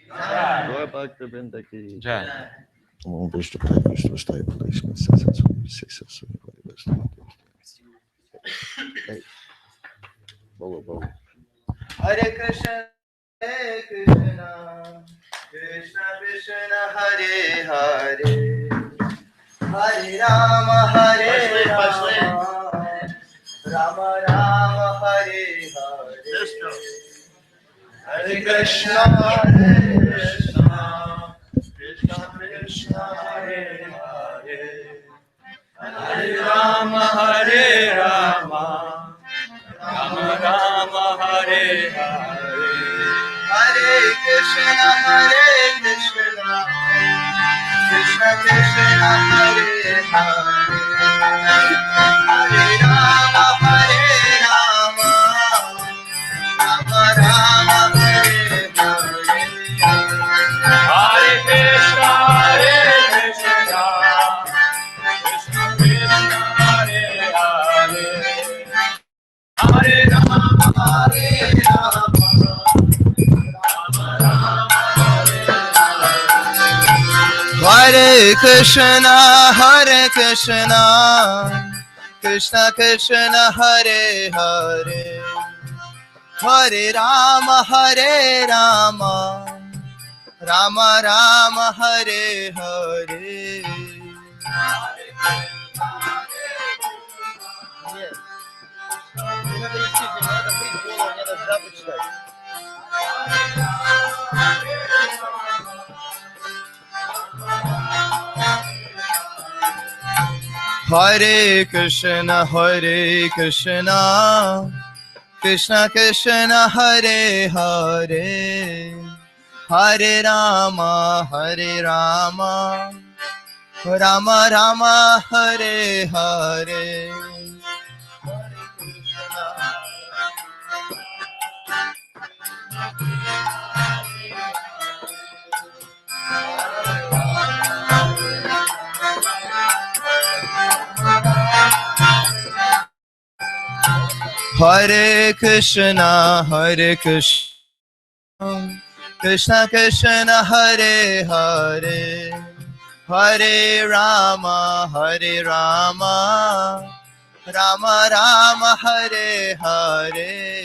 Gaur Bhakta Vrinda ki. Jai. Om Vishnu Pai Vishnu Stai Palishma Sasaswami Sasaswami Vishnu. Hey. Bolo, bolo. Hare Krishna, Krishna Krishna, Hare Hare, Hare Rama, Hare Rama, Rama Rama, Hare Hare. Hare Krishna, Krishna Krishna, Hare Hare, Hare Rama, Hare Rama, Rama Rama, Hare Hare. Hare Krishna, Krishna Krishna, Hare Hare, Hare Rama, Hare Rama, Rama Rama, Hare Hare. Hare Krishna, Krishna Krishna, Hare Hare, Hare Rama, Hare Rama. Hare Krishna, Krishna Krishna, Hare Hare, Hare Rama, Hare Rama, Rama Rama, Hare Hare. Hare Krishna, Krishna Krishna, Hare Hare, Hare Rama, Hare Rama, Rama Rama, Hare Hare. Hare Krishna, Krishna Krishna, Hare Hare, Hare Rama, Rama Rama, Hare Hare.